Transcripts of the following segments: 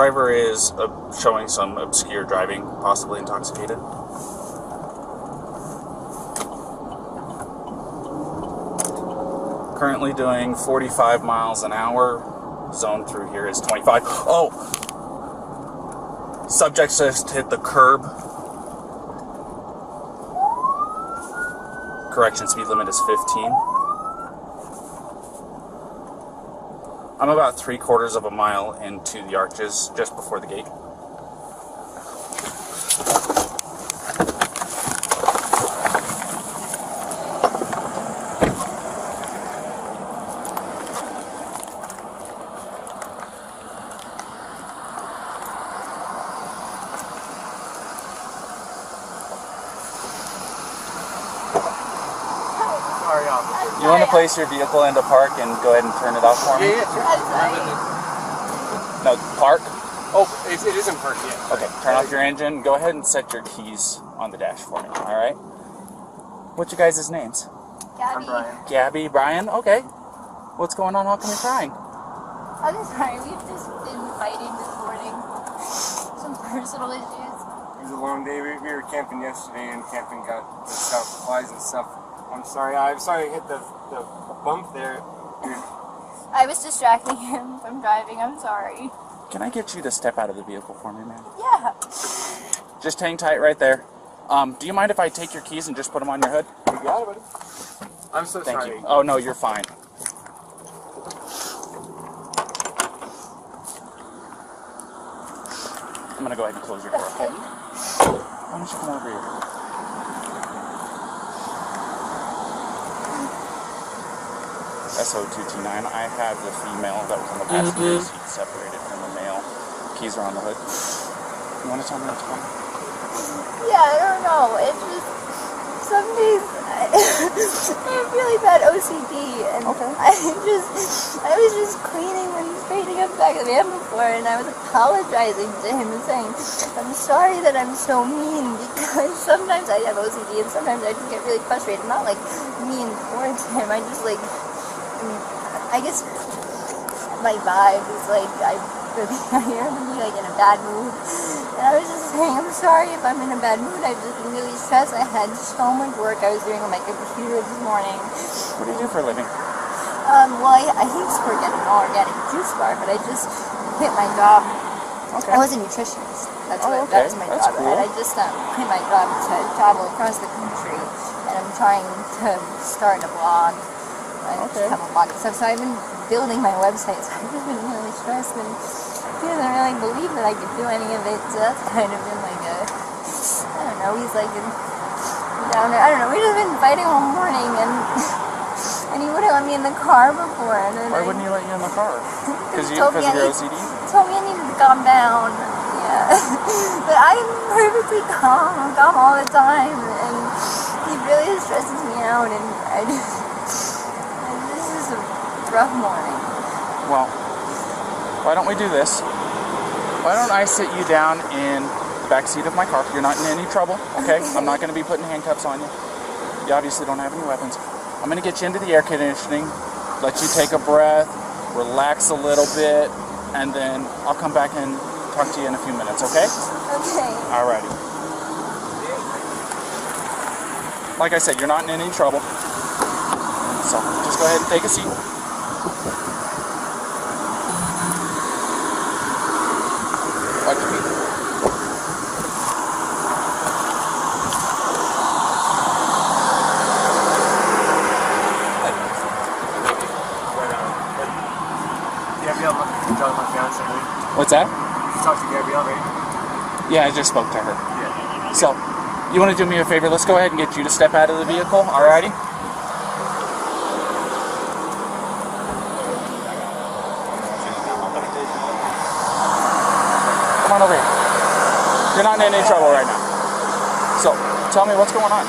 driver is showing some obscure driving, possibly intoxicated. Currently doing 45 miles an hour. Zone through here is 25. Oh! Subject just hit the curb. Correction, speed limit is 15. I'm about 3/4 of a mile into the arches, just before the gate. You want to place your vehicle into park and go ahead and turn it off for me? Yeah, sure. No, park? Oh, it is in park, yeah. Okay, turn off your engine. Go ahead and set your keys on the dash for me, alright? What's your guys' names? Gabby. I'm Brian. Gabby, Brian? Okay. What's going on? How come you're crying? I'm sorry, we've just been fighting this morning. Some personal issues. It was a long day. We were camping yesterday, and camping got the stuff, flies and stuff. I'm sorry I hit the bump there. I was distracting him from driving, I'm sorry. Can I get you to step out of the vehicle for me, man? Yeah. Just hang tight right there. Do you mind if I take your keys and just put them on your hood? You got it, buddy. I'm so Thank sorry. you. Oh, no, you're fine. I'm going to go ahead and close your door, okay? Why don't you come over here? SO229, I have the female that was on the passenger seat separated from the male. Keys are on the hood. You want to tell me what's going on? Yeah, I don't know. It's just, some days I have really bad OCD, and Okay. I was just cleaning and straightening up the back of the van before, and I was apologizing to him and saying, I'm sorry that I'm so mean, because sometimes I have OCD, and sometimes I just get really frustrated. Not like mean towards him, I just like, I guess my vibe is like, I hear him be like in a bad mood. And I was just saying, I'm sorry if I'm in a bad mood. I've just been really stressed. I had so much work I was doing on my computer this morning. What do you do for a living? Well, I used to work at an organic juice bar, but I just quit my job. Okay. I was a nutritionist. That was my That's job. cool. And I just quit my job to travel across the country. And I'm trying to start a blog. I have a blog and stuff. So I've been building my website. So I've just been really stressed, and he doesn't really believe that I could do any of it. So that's kind of been like a, I don't know. He's like down there. I don't know. We've just been fighting all morning, and he wouldn't let me in the car before. And then Why wouldn't he let you in the car? Because of your OCD? He told me I needed to calm down. Yeah, but I'm perfectly calm. I'm calm all the time, and he really stresses me out, and this is a rough morning. Well, why don't we do this? Why don't I sit you down in the back seat of my car? You're not in any trouble, okay? I'm not going to be putting handcuffs on you. You obviously don't have any weapons. I'm going to get you into the air conditioning, let you take a breath, relax a little bit, and then I'll come back and talk to you in a few minutes, okay? Okay. Alrighty. Like I said, you're not in any trouble. So just go ahead and take a seat. Watch your feet. What's that? You talked to Gabrielle, right? Yeah, I just spoke to her. Yeah. So, you want to do me a favor? Let's go ahead and get you to step out of the vehicle, alrighty? Come on over here. You're not in any trouble right now. So, tell me what's going on.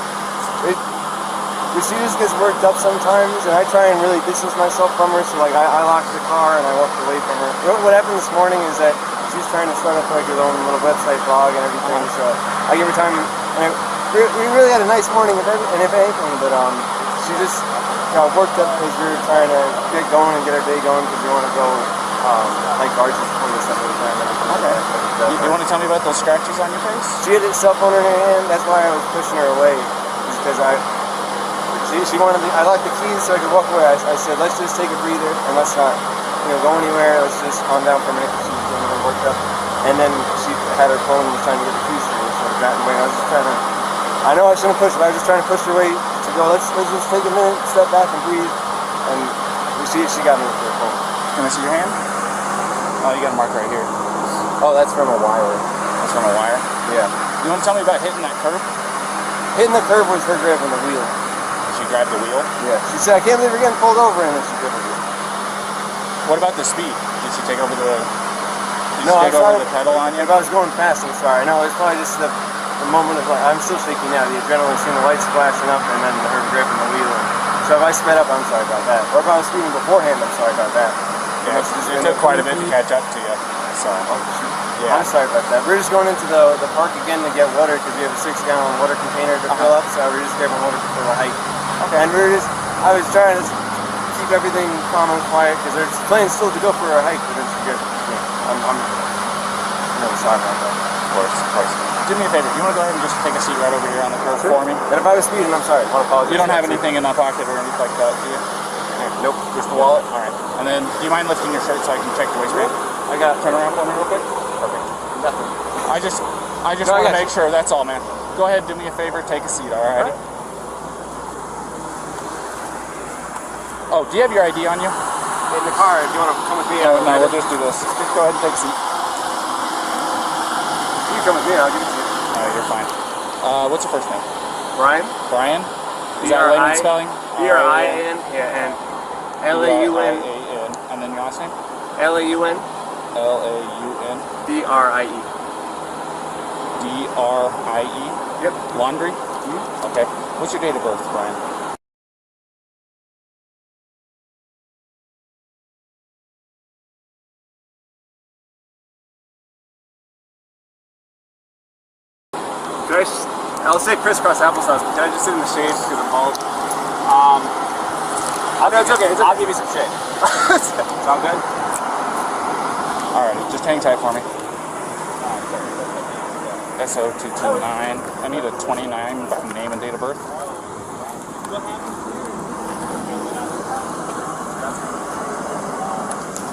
She just gets worked up sometimes, and I try and really distance myself from her, so like I lock the car and I walk away from her. What happened this morning is that she's trying to start up like her own little website blog and everything, so I give her time, and we really had a nice morning and if anything, but she just got worked up because we were trying to get going and get our day going because we want to go like arches before the stuff all the time. Okay. You want to tell me about those scratches on your face? She had a cell phone in her hand. That's why I was pushing her away, because she wanted me. I locked the keys so I could walk away. I said, let's just take a breather and let's not, go anywhere. Let's just calm down for a minute because she was getting a little worked up. And then she had her phone and was trying to get the keys to me, so I got away. I was just trying to. I know I shouldn't push, but I was just trying to push her away to go. Let's just take a minute, step back, and breathe. And she got me with her phone. Can I see your hand? Oh, you got a mark right here. Oh, that's from a wire. That's from a wire? Yeah. You want to tell me about hitting that curb? Hitting the curb was her grabbing the wheel. She grabbed the wheel? Yeah. She said, I can't believe we're getting pulled over, and then she grabbed the wheel. What about the speed? Did she take over the? No, I over the pedal on you? If I was going fast, I'm sorry. No, it's probably just the moment of like, I'm still shaking now. The adrenaline, seeing the lights flashing up, and then her gripping the wheel. So if I sped up, I'm sorry about that. Or if I was speeding beforehand, I'm sorry about that. Yeah, it took quite a bit to catch up to you. So, yeah. I'm sorry about that. We're just going into the park again to get water because we have a 6-gallon water container to fill up. So we're just grabbing water for the hike. Okay. And I was trying to keep everything calm and quiet because there's plans still to go for a hike, but it's good. Yeah, I'm really sorry about that. Of course. Do me a favor. You want to go ahead and just take a seat right over here on the curb for me? And if I was speeding, I'm sorry. I want to apologize. You don't have anything in that pocket or anything like that, do you? Nope. Just the wallet? All right. And then, do you mind lifting your shirt so I can check the waistband? I got it. Turn around for me real quick. Perfect. Nothing. I just want to make sure. That's all, man. Go ahead, do me a favor, take a seat. All right. Oh, do you have your ID on you? In the car. Do you want to come with me? No, we'll just do this. Just go ahead and take a seat. You come with me. I'll give it to you. No, you're fine. What's your first name? Brian. Brian. Is that layman spelling? B-R-I-N. Yeah, and L-A-U-N. And then your last name? L-A-U-N. L-A-U-N. D-R-I-E. D-R-I-E? Yep. Laundrie? Okay. What's your date of birth, Brian? I'll say crisscross applesauce, but can I just sit in the shade because I'm bald? It's okay. I'll give you some shade. Sound good? Alright, just hang tight for me. SO229. I need a 29 name and date of birth.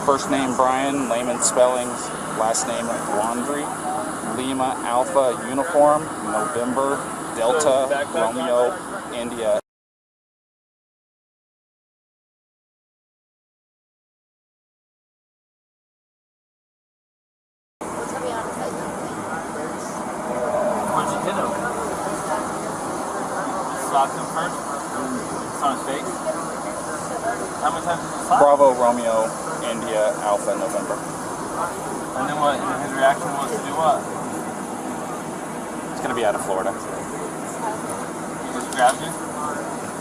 First name Brian, layman spellings, last name Laundrie. Lima Alpha Uniform, November, Delta, Romeo, India. Where'd you hit him? Slapped him first? It's on his face? How many times did you slap? Bravo, Romeo, India, Alpha, November. And then what? And his reaction was to do what? It's going to be out of Florida. He just grabbed you?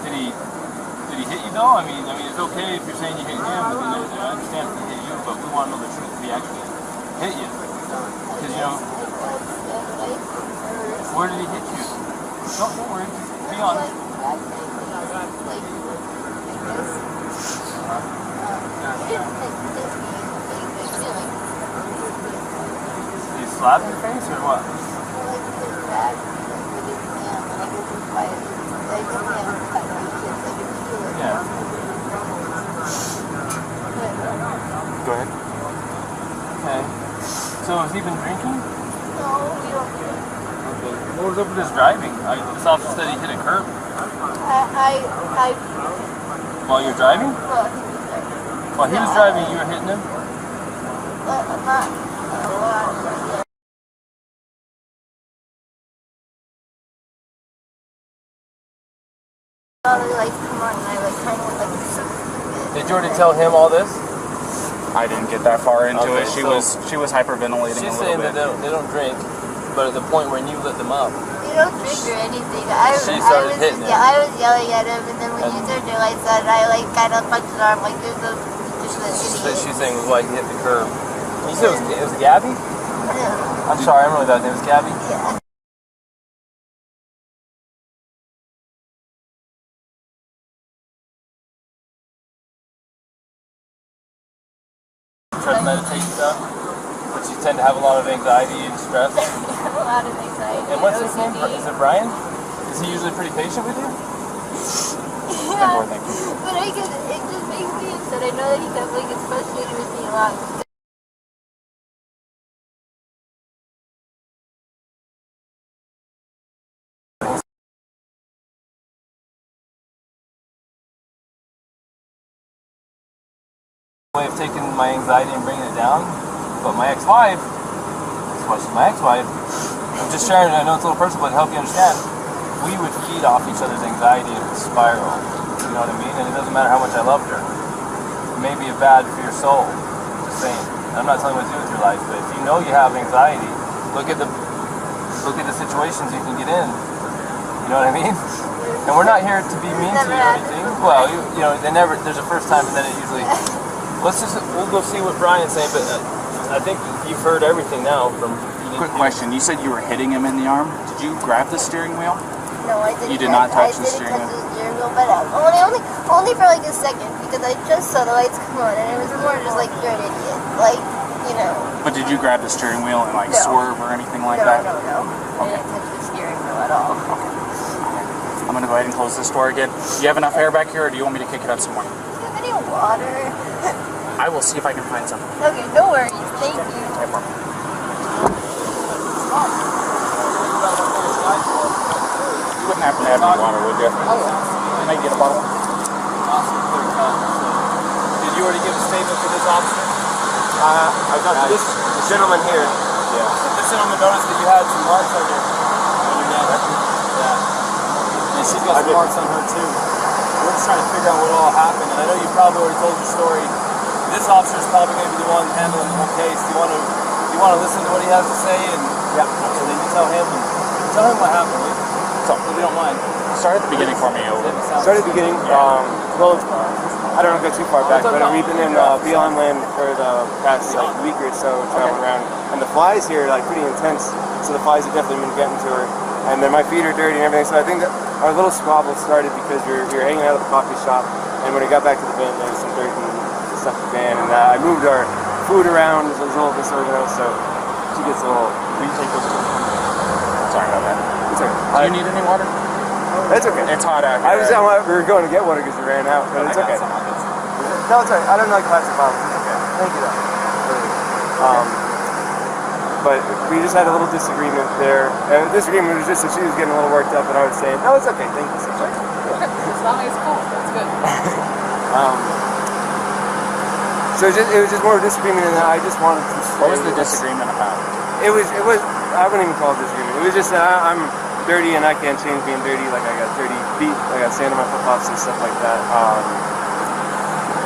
Did he hit you though? I mean, it's okay if you're saying you hit him, but I understand if he hit you, but we want to know the truth if he actually hit you. Because, where did he hit you? Don't worry, just be honest. Did he slap your face or what? Yeah. Go ahead. Okay. So has he been drinking? No, we don't do it. Okay. What was up with his driving? This officer said he hit a curb. While you're driving? While he was driving, you were hitting him? I'm not. Like, come on, and I like kind of like. Did you already tell him all this? I didn't get that far into Okay, it. She so was hyperventilating she's a little saying bit. that they don't drink, but at the point when you lit them up. You don't drink or anything. She started hitting him. Yeah, I was yelling at him, and then when you turned your lights on, I like kind of punched his arm like there's no. So she's saying it was like he hit the curb. You said it was Gabby? Yeah. I'm sorry, I remember that name was Gabby. Yeah. try to meditate and stuff, but you tend to have a lot of anxiety and stress. I have a lot of anxiety. And what's his name? OCD. Is it Brian? Is he usually pretty patient with you? Yeah, but it just makes me upset. I know that he definitely gets frustrated with me a lot. Way of taking my anxiety and bringing it down, but my ex-wife, she's my ex-wife, I'm just sharing it, I know it's a little personal, but to help you understand, we would feed off each other's anxiety and spiral, you know what I mean? And it doesn't matter how much I loved her. It may be bad for your soul, just saying. I'm not telling you what to do with your life, but if you know you have anxiety, look at the situations you can get in, you know what I mean? And we're not here to be mean to you or anything. Well, you know, there's a first time and then it usually... We'll go see what Brian's saying, but I think you've heard everything now from... Quick question, you said you were hitting him in the arm. Did you grab the steering wheel? No, I didn't. You did not touch the steering wheel? I didn't touch the steering wheel, but only for like a second, because I just saw the lights come on, and it was more just like, you're an idiot. Like, you know. But did you grab the steering wheel and like No. swerve or anything like that? No. Okay. I didn't touch the steering wheel at all. I'm going to go ahead and close this door again. Do you have enough air back here, or do you want me to kick it up some more? Do you have any water? I will see if I can find some. Okay, no worries. Thank you. No problem. You wouldn't happen to have any water, would you? Oh, yeah. Can I get a bottle? Did you already give a statement for this officer? I've got this gentleman here. Yeah. This gentleman noticed that you had some marks on your neck. Yeah. And she's got some marks on her too. We're just trying to figure out what all happened. And I know you probably already told your story. This officer is probably going to be the one handling the whole case. Do you want to listen to what he has to say? And then you tell him what happened. So, if you don't mind. Start at the beginning for me, over. Start at the beginning. Well, I don't want to go too far back, but we've been in Beyond Land for the past week or so, traveling around, and the flies here are pretty intense. So the flies have definitely been getting to her, and then my feet are dirty and everything. So I think that our little squabble started because we were hanging out at the coffee shop, and when we got back to the van, there was some dirt and stuff in the van, and I moved our food around. It was a little disorganized, so she gets a little. Will you take those? Sorry about that. It's okay. Do you need any water? It's okay. It's hot out here. We were going to get water because we ran out, but it's okay. No, it's alright. I don't like plastic bottles. It's okay. Thank you, though. But we just had a little disagreement there. Disagreement was just that she was getting a little worked up, and I was saying, "No, it's okay. Thank you so much." As long as it's cool, that's good. So it was just more of a disagreement, and I just wanted to. What was the disagreement about? It was. I wouldn't even call it disagreement. It was just that I'm dirty and I can't change being dirty. Like I got dirty feet, I got sand on my flip-flops and stuff like that.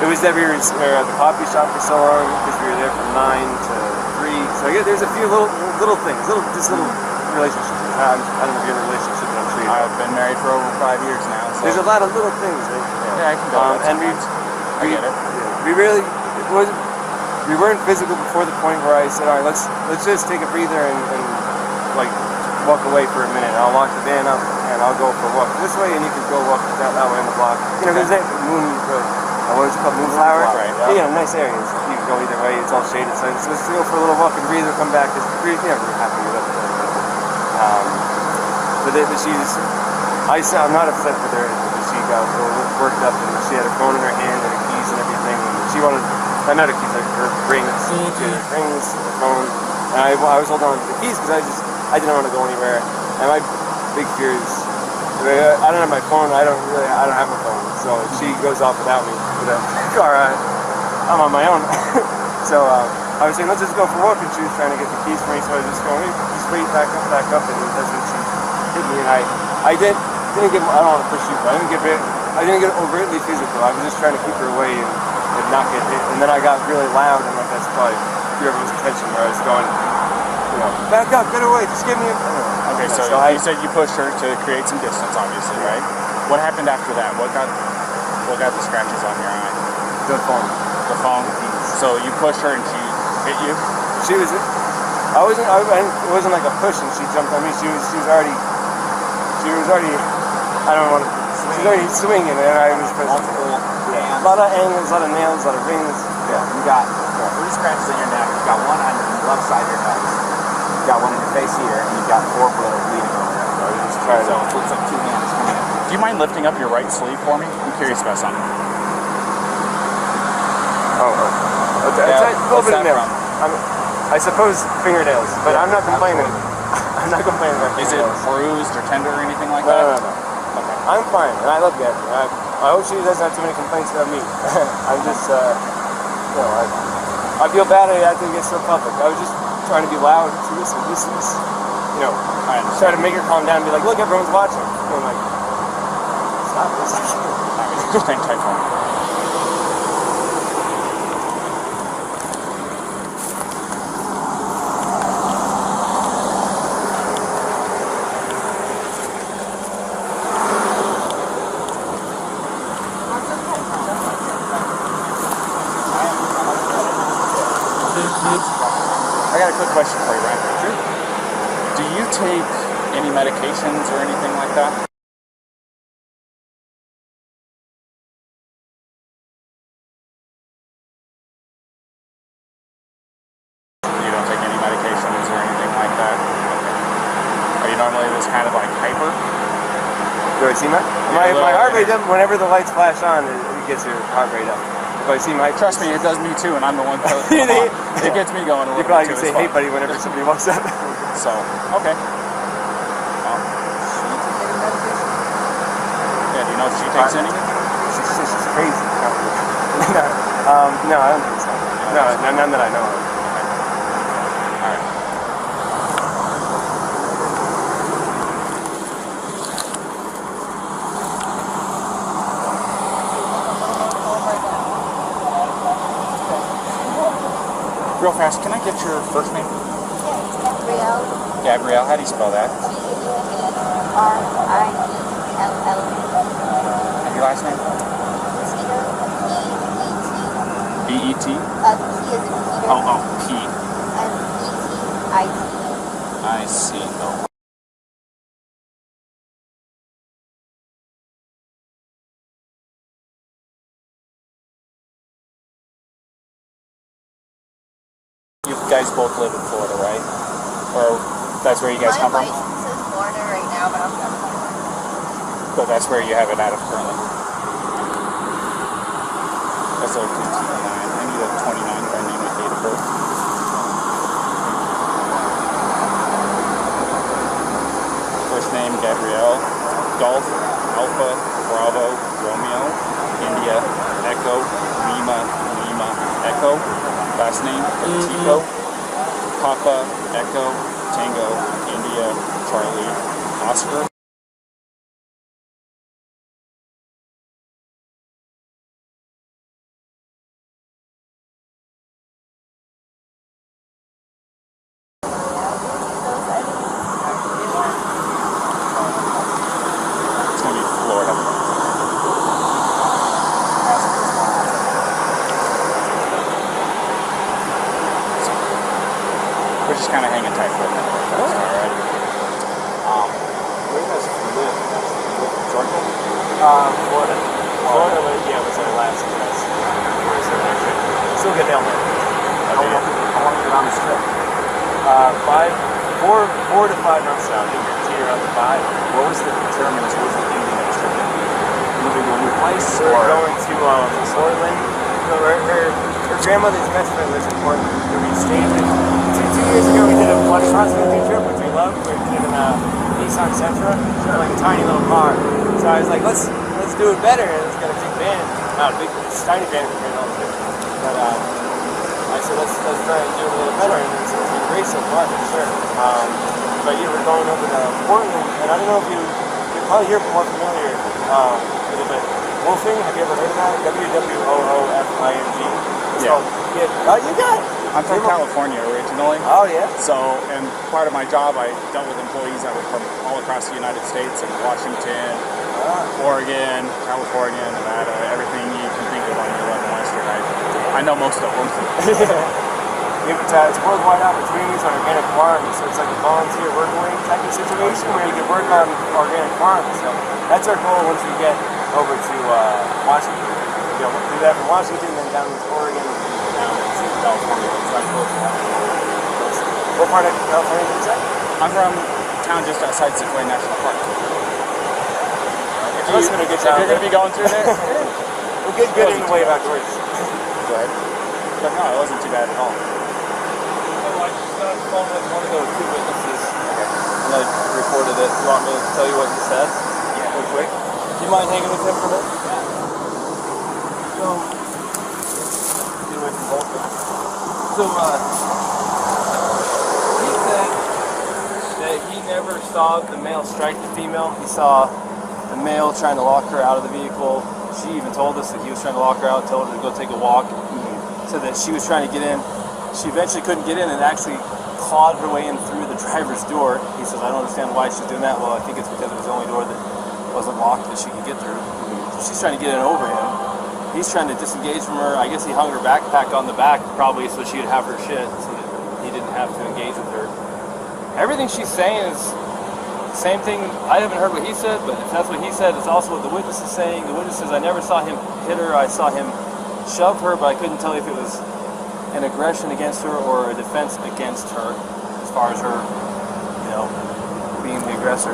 It was that we were at the coffee shop for so long because we were there from 9 to 3. So I guess there's a few little things, little relationships. I don't know if you're in a relationship, but I'm sure you I've been married for over 5 years now. So. There's a lot of little things. Right? Yeah, I can go. And I get it. We weren't physical before the point where I said, all right, let's just take a breather and like walk away for a minute. I'll lock the van up and I'll go for a walk this way, and you can go walk that way in the block. You know, there's that what is it called, Moonflower? Right. Yeah, nice areas. You can go either way. It's all shaded. So let's go for a little walk and breathe or come back. Because we're never happy with it. But she's. I'm not upset with her. She got a little worked up and she had her phone in her hand and her keys and everything. And she wanted. Not her keys, like her rings. Her phone. And I was holding on to the keys because I didn't want to go anywhere. And my big fear is. I don't have my phone. I don't have my phone. So she goes off without me with a car. I'm on my own. So I was saying, let's just go for a walk, and she was trying to get the keys for me. So I was just going, just wait, back up, and that's when she hit me. And I didn't get. I don't want to push you, but I didn't get overtly physical. I was just trying to keep her away and not get hit. And then I got really loud, and like that's probably drew everyone's attention where I was going, back up, get away, just give me a. Okay, so you said you pushed her to create some distance, obviously, right? What happened after that? What got the scratches on your eye? The phone. The phone. So you pushed her and she hit you? She was. It wasn't like a push and she jumped on me. She was already. I don't want to. She was already swinging and I was. Multiple a lot of angles, a lot of nails, a lot of rings. Yeah, you got it. scratches on your neck. You've got one on your left side of your nose. You've got one in your face here, and you've got 4 bleeding over there. So you just try to. So it looks like 2 hands coming in. Do you mind lifting up your right sleeve for me? I'm curious about something. It's a little bit of nails. I suppose fingernails, but I'm not complaining. I'm not complaining about Is it fingernails. bruised or tender or anything like No, that? no. Okay. I'm fine, and I love Gabby. I hope she doesn't have too many complaints about me. I'm just, I feel bad I had to get so public. I was just trying to be loud. So listen, this is, I try to make her calm down and be like, look, everyone's watching. And I'm like, stop this. Just hang tight for me. I got a quick question for you, Ryan. Sure. Do you take any medications or anything like that? You don't take any medications or anything like that? Okay. Are you normally this kind of like hyper? Do I see my heart rate up? Whenever the lights flash on, it gets your heart rate up. If I see my... Trust me, it does me too, and I'm the one that it gets me going a little You probably bit can too. say, hey buddy, whenever somebody walks up. So, okay. Yeah, do you know if she takes any? She's crazy. No, I don't think so. No, none that I know of. Alright. Real fast, can I get your first name? Gabrielle. Gabrielle, how do you spell that? G-A-B-R-I-E-L-L. And your last name? Petito. B-E-T? P as in Peter. Oh, P. And E-T-I-T. I see. Oh. You guys both live in Florida, right? Or that's where you guys come My from? license is Florida right now, but I'm from Florida. So that's where you have it out of currently. That's a 29. I need a 29 if I name it date of birth. First name Gabrielle. Golf, Alpha, Bravo, Romeo, India, Echo, Lima, Lima, Echo. Last name Petito. Papa, Echo, Tango, India, Charlie, Oscar. It's gonna be Florida. We're just kind of hanging tight for a minute. All right. Where do you guys live? Georgia? Florida. Florida, was our last address. Still get down there. How long is it on this trip? 4 to 5 months out. Teeter up to 5. What was the terminus? What was the ending of the trip? Moving to a new place? We're Or going to Portland. So her grandmother's best friend lives in Portland. So we stayed in. 2 years ago we did a one cross-country trip, which we loved. We did it in Nissan Sentra, like a tiny little car. So I was like, let's do it better. And it's got a big van. Not a big, it's a tiny van compared to all the shit. But I said, let's try and do it a little better. And it's been great so far, for sure. But yeah, we're going over to Portland, and I don't know if you're probably here more familiar with it, but Wolfing, have you ever heard of that? W-W-O-O-F-I-N-G. It's Yeah. called, oh, you got it. I'm from California originally. Oh, yeah? So, and part of my job, I dealt with employees that were from all across the United States, and Washington, Oregon, California, Nevada, everything you can think of on your level western. I know most of them. It's worldwide opportunities on organic farms, so it's like a volunteer work-away type of situation where you can work on organic farms. So that's our goal once we get over to Washington. Do that from Washington, then down to Oregon, and down to California. It's not close to that. What part of California is that? I'm from a town just outside Sequoia National Park. If Must have been a good you're town. going to be going through there, We'll get good in the way about George. go ahead. But no, it wasn't too bad at all. I just got on the phone with one of the two witnesses, and I recorded it. You want me to tell you what he said? Yeah. Real quick. Do you mind hanging with him for a minute? Yeah. So, get away from both of them. So, he said that he never saw the male strike the female. He saw the male trying to lock her out of the vehicle. She even told us that he was trying to lock her out, told her to go take a walk. Said that she was trying to get in. She eventually couldn't get in and actually clawed her way in through the driver's door. He says, I don't understand why she's doing that. Well, I think it's because it was the only door that wasn't locked that she could get through. So she's trying to get in over him. He's trying to disengage from her. I guess he hung her backpack on the back probably so she would have her shit so that he didn't have to engage with her. Everything she's saying is the same thing. I haven't heard what he said, but if that's what he said, it's also what the witness is saying. The witness says, I never saw him hit her. I saw him shove her, but I couldn't tell if it was an aggression against her or a defense against her as far as her, being the aggressor.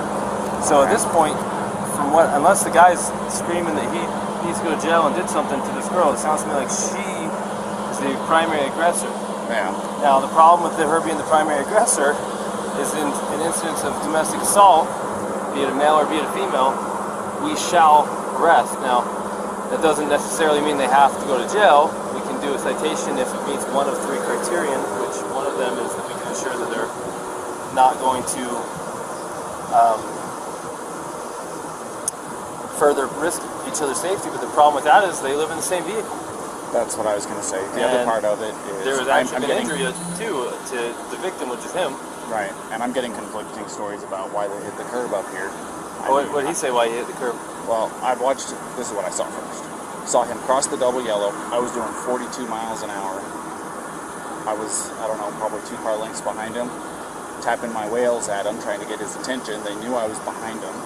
So at this point, unless the guy's screaming that he needs to go to jail and did something to this girl, it sounds to me like she is the primary aggressor. Yeah. Now, the problem with her being the primary aggressor is in an instance of domestic assault, be it a male or be it a female, we shall arrest. Now, that doesn't necessarily mean they have to go to jail. We can do a citation if it meets one of three criterion, which one of them is that we can ensure that they're not going to further risk each other's safety. But the problem with that is they live in the same vehicle. That's what I was going to say. The other part of it is there was actually an injury too to the victim, which is him. Right, and I'm getting conflicting stories about why they hit the curb up here. What did he say why he hit the curb? Well, I've watched, this is what I saw first. Saw him cross the double yellow. I was doing 42 miles an hour. I was, probably 2 car lengths behind him, tapping my wheels at him, trying to get his attention. They knew I was behind him.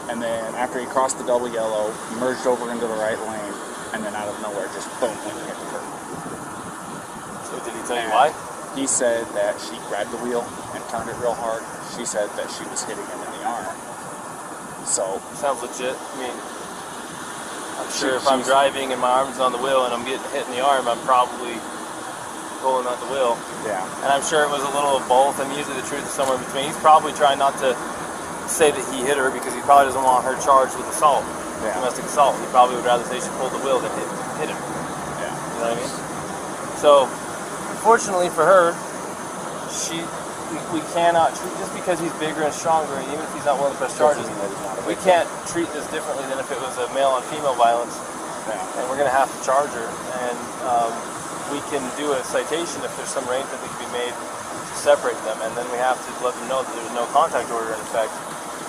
And then after he crossed the double yellow, he merged over into the right lane, and then out of nowhere, just boom, went and hit the curb. So did he tell you why? He said that she grabbed the wheel and turned it real hard. She said that she was hitting him in the arm. So sounds legit. I mean, I'm sure if I'm driving and my arm's on the wheel and I'm getting hit in the arm, I'm probably pulling out the wheel. Yeah. And I'm sure it was a little of both, and usually the truth is somewhere in between. He's probably trying not to say that he hit her because he probably doesn't want her charged with assault, domestic assault. He probably would rather say she pulled the wheel than hit him. Yeah. You know what I mean? So, fortunately for her, we cannot treat, just because he's bigger and stronger, and even if he's not willing to press charges, we can't treat this differently than if it was a male on female violence. Yeah. And we're going to have to charge her, and we can do a citation if there's some arrangement that can be made to separate them, and then we have to let them know that there's no contact order in effect.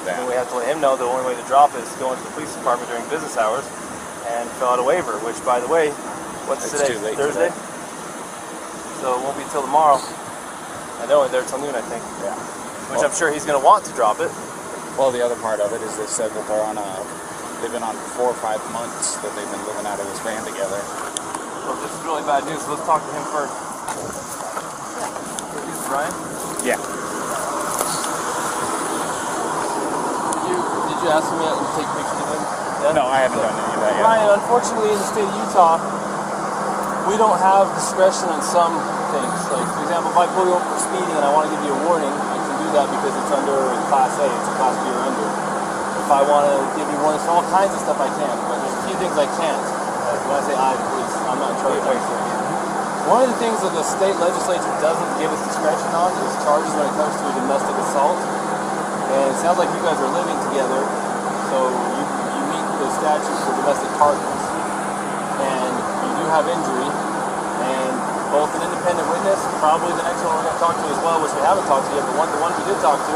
Yeah. And we have to let him know the only way to drop it is to go into the police department during business hours and fill out a waiver, which, by the way, what's It's today? too late Thursday? today. So it won't be till tomorrow. I know, they're till noon, I think. Yeah. Which I'm sure he's going to want to drop it. Well, the other part of it is they said that they've been on 4 or 5 months that they've been living out of this van together. Well, this is really bad news, so let's talk to him first. Is this Brian? Yeah. Did you ask him yet to take pictures of him? Yeah? No, I haven't done any of that yet. Brian, unfortunately in the state of Utah, we don't have discretion on some things. Like, for example, if I pull you over for speeding and I want to give you a warning, I can do that because it's under Class A, it's a Class B or under. If I want to give you warnings for all kinds of stuff, I can, but there's a few things I can't. When I say I, please, I'm not in charge of everything. One of the things that the state legislature doesn't give us discretion on is charges when it comes to a domestic assault. And it sounds like you guys are living together, so you meet the statute for domestic partners. And you do have injury, and both an independent witness, probably the next one we're going to talk to as well, which we haven't talked to yet, but the one we did talk to,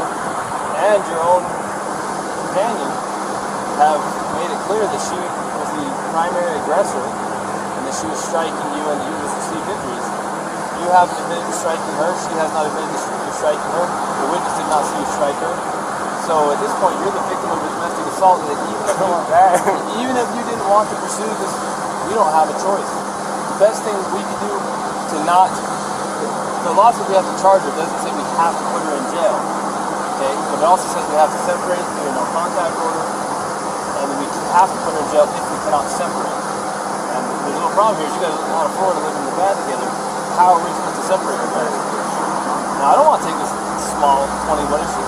and your own companion have made it clear that she was the primary aggressor and that she was striking you and you received injuries. You haven't admitted to striking her, she has not admitted to striking her, the witness did not see you strike her. So at this point, you're the victim of a domestic assault that even if you didn't want to pursue this, we don't have a choice. The best thing we can do to not. The law says we have to charge her. It doesn't say we have to put her in jail. Okay, but it also says we have to separate through a no contact order, and we have to put her in jail if we cannot separate. And there's a little problem here. You guys out of Florida living in the van together. How are we supposed to separate her guys? Now I don't want to take this small 20. What is she?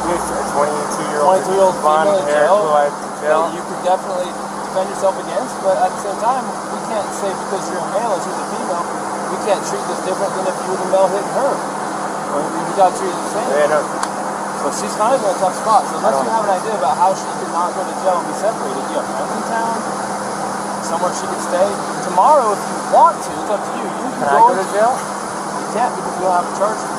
He's a 22-year-old blonde hair, female blue eyed that you could definitely defend yourself against, but at the same time, we can't say because you're a male and she's a female, we can't treat this different than if you were the male hitting her. Or we got to treat it the same. Yeah, no. So she's kind of in a tough spot. So unless you have an idea about how she could not go to jail and be separated, you have friends in town, somewhere she could stay. Tomorrow, if you want to, it's up to you. You Can I go to jail? You can't because we don't have a charge for you.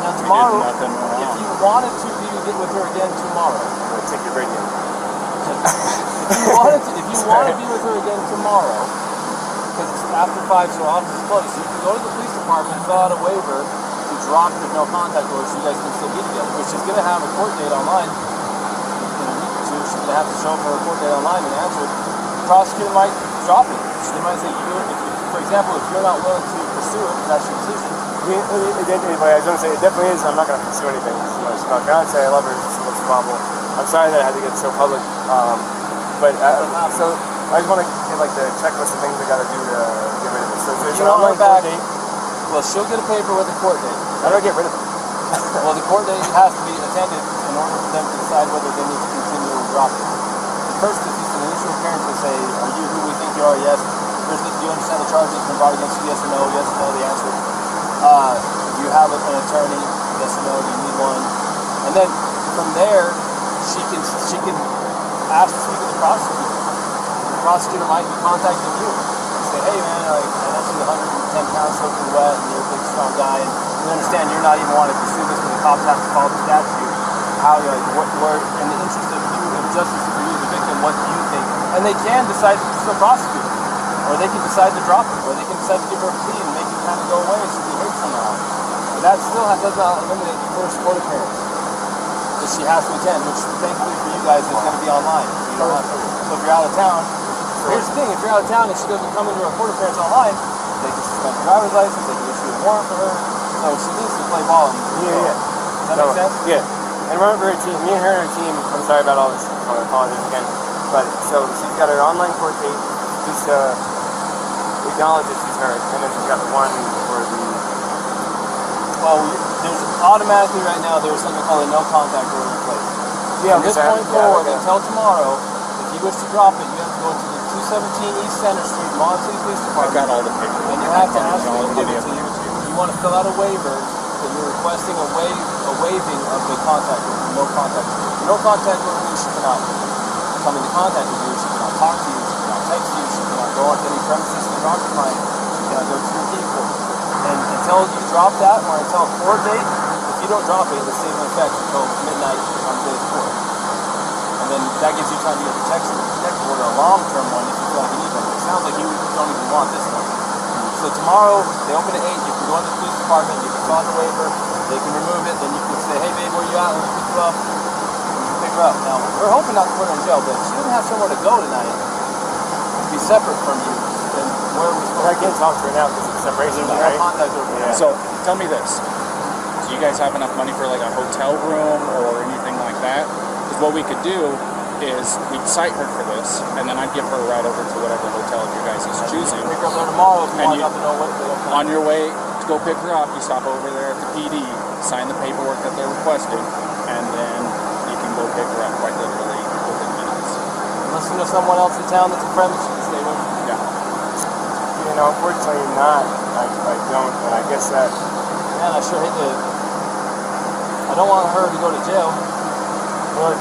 Now tomorrow, if you wanted to, you could get with her again tomorrow. I'm gonna take your radio. If you want to be with her again tomorrow, because it's after 5, so office is closed, so you can go to the police department, fill out a waiver to drop the no contact order so you guys can still be together, which is going to have a court date online in a week or two. She's going to have to show up for a court date online and answer it. The prosecutor might drop it. They might say, for example, if you're not willing to pursue it, that's your decision. I mean, I was going to say, it definitely is. I'm not going to pursue anything. She's my fiance. I love her. It's a problem. I'm sorry that I had to get so public. But so I just want to get like the checklist of things I got to do to get rid of it. So there's an online court date. Well, she'll get a paper with a court date. How do I get rid of it? Well, the court date has to be attended in order for them to decide whether they need to continue or drop it. First, it's just an initial appearance to say, are you who we think you are? Yes. Do you understand the charges been brought against you? Yes or no? Yes or no, the answer. Do you have an attorney? Yes or no, do you need one? And then from there, she can ask to speak with the prosecutor. The prosecutor might be contacting you and say, hey man, I know you're 110 pounds soaking wet and you're a big strong guy, and we understand you're not even wanting to pursue this, but the cops have to follow the statute. How, what in the interest of you and justice for you, the victim, what do you think? And they can decide to still prosecute it, or they can decide to drop it, or they can decide to give her a plea and make it kind of go away so she hates somehow. But that still does not eliminate the first court appearance that she has to attend, which thankfully for you guys is going to be online. You don't have to. So if you're out of town, here's the thing: if you're out of town and she doesn't come into a court appearance online, they can suspend her driver's license, they can issue a warrant for her. So she needs to play ball. Yeah. Does that make sense? Yeah. And remember her team, me and her and her team, I'm sorry about all this, I apologize again, but so she's got her online court date, just acknowledge that she's hurt, and then she's got the one for the... Well, there's automatically right now, there's something called a no contact order in place. Yeah, from this point forward until tomorrow, if you wish to drop it, you have to go to the 217 East Center Street, Moab City Police Department. I've got all the paperwork. And you have to ask them to give it to you. You want to fill out a waiver that you're requesting a waiving of the contact order, no contact order. The no contact order means she cannot come into contact with you, she cannot talk to you, she cannot text you, she cannot go onto any premises you're occupying, she cannot go to your vehicle. And until you drop that, or until a court date, if you don't drop it, it'll stay in effect until midnight on the day before. And then that gives you time to get protection, protective order, a long-term one if you feel like you need one. It sounds like you don't even want this one. So tomorrow, they open at 8, you can go into the police department, you can fill out the waiver, they can remove it, then you can say, hey babe, where you at? Let me pick you up. And you can pick her up. Now, we're hoping not to put her in jail, but if she doesn't have somewhere to go tonight, to be separate from you, then where are we supposed to I can't talk to her now because of the separation, right? Contact over Yeah. So tell me this: do you guys have enough money for like a hotel room or anything like that? Because what we could do is we'd cite her for this, and then I'd give her a ride over to whatever hotel you guys is choosing. Pick her up there tomorrow if you And want to know what they don't On your way to go pick her up, you stop over there at the PD, sign the paperwork that they're requesting, and then you can go pick her up quite literally within minutes. Unless you know someone else in town that's a friend that you can stay with. Yeah. You know, unfortunately not. I don't, and I guess that... Man, I sure hate to... I don't want her to go to jail. Well,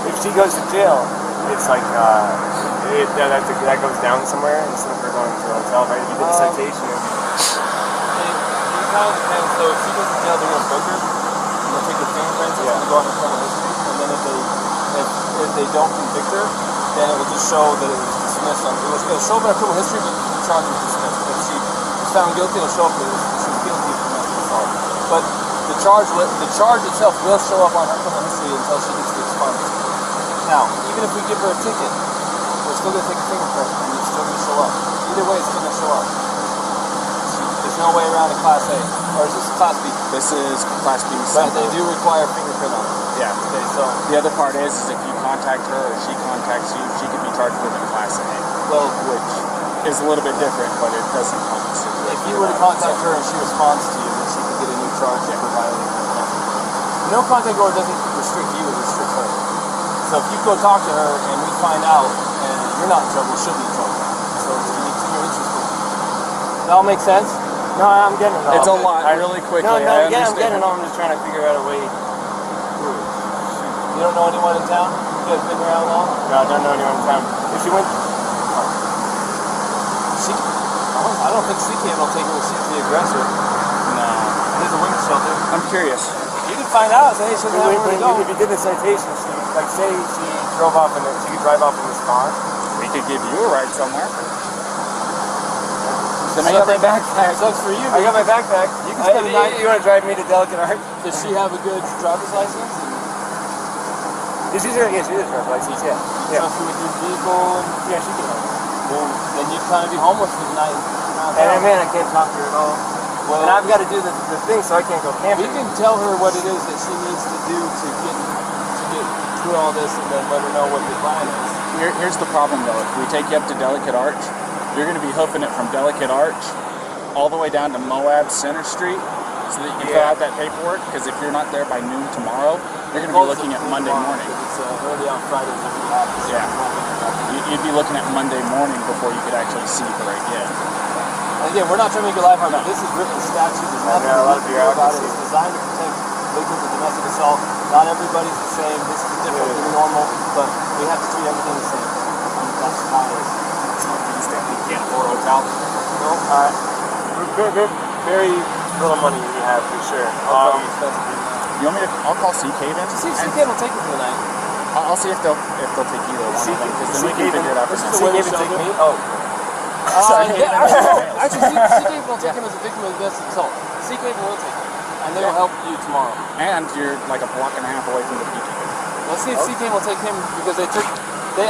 if she goes to jail, it's like, that goes down somewhere instead of her going to a hotel, right? If you did a citation, It kind of depends. So if she goes to jail, they're going to book her, and they'll take her fingerprints, it's going to go on her criminal history, and then if they don't convict her, then it will just show that it was dismissed. It'll show up in her criminal history, but the charge was dismissed. If she was found guilty, it'll show up that she was guilty of domestic assault. But the charge itself will show up on her criminal history until she gets the expunged. Now, even if we give her a ticket, we're still going to take a fingerprint, and it's still going to show up. Either way, it's still going to show up. The no way around a Class A. Or is this Class B? This is Class B. But they do require fingerprint on it. Yeah. Okay, so, The other part is if you contact her or she contacts you, she could be charged with a Class A, well, which is a little bit different, but it doesn't help us. if you were to contact her and she responds to you, then she could get a new charge for violating her contact order. No contact order doesn't restrict you, it restricts her. So if you go talk to her and we find out and you're not in trouble, she'll be in trouble. So you need to be interested. Does that all make sense? No, I'm getting it all. It's a lot, really quickly. No, I I'm getting understand. it all. I'm just trying to figure out a way. You don't know anyone in town? You guys been around long? No, I don't know anyone in town. If she went, I don't think CK will take her if she's the aggressor. No. There's a women's shelter. I'm curious. You can find out. Say, hey, she doesn't have where to go. if you did the citation, she, like say she drove off in she could drive off in this car. We could give you a ride somewhere. Then I I got got my backpack. Sucks for you. I got my backpack. You can spend the night. You want to drive me to Delicate Art? Does she have a good driver's license? She's a driver's license. Yeah. Yeah. Trust her with your vehicle? Yeah, she can. Well, then you'd kind of be homeless for the night. And man, I can't talk to her at all. Well, And I've got to do the thing, so I can't go we camping. can tell her what it is that she needs to do to get through all this, and then let her know what the plan is. Here's the problem though. If we take you up to Delicate Arch, you're going to be hoofing it from Delicate Arch all the way down to Moab Center Street so that you can fill out that paperwork. Because if you're not there by noon tomorrow, you're going to be looking at Monday morning. It's early on Friday when we have this. Yeah. You'd be looking at Monday morning before you could actually see her again. And again, we're not trying to make your life hard. This is written statute. There's nothing a lot of to do about it. bureaucracy. It's designed to protect victims of domestic assault. Not everybody's the same. This is different than normal, but we have to treat everything the same. And that's how it is. You can't afford a hotel. No, very little money we have for sure. You want me to? I'll call CK then. See if CK will take it for the night. I'll see if they'll take either one of them, because then we can figure it out. This is from the there. way we take show me. them. Oh, Actually, CK will take him as a victim of domestic assault. CK will take him, and they will help you tomorrow. And you're like a block and a half away from the PG. Let's see if CK will take him, because they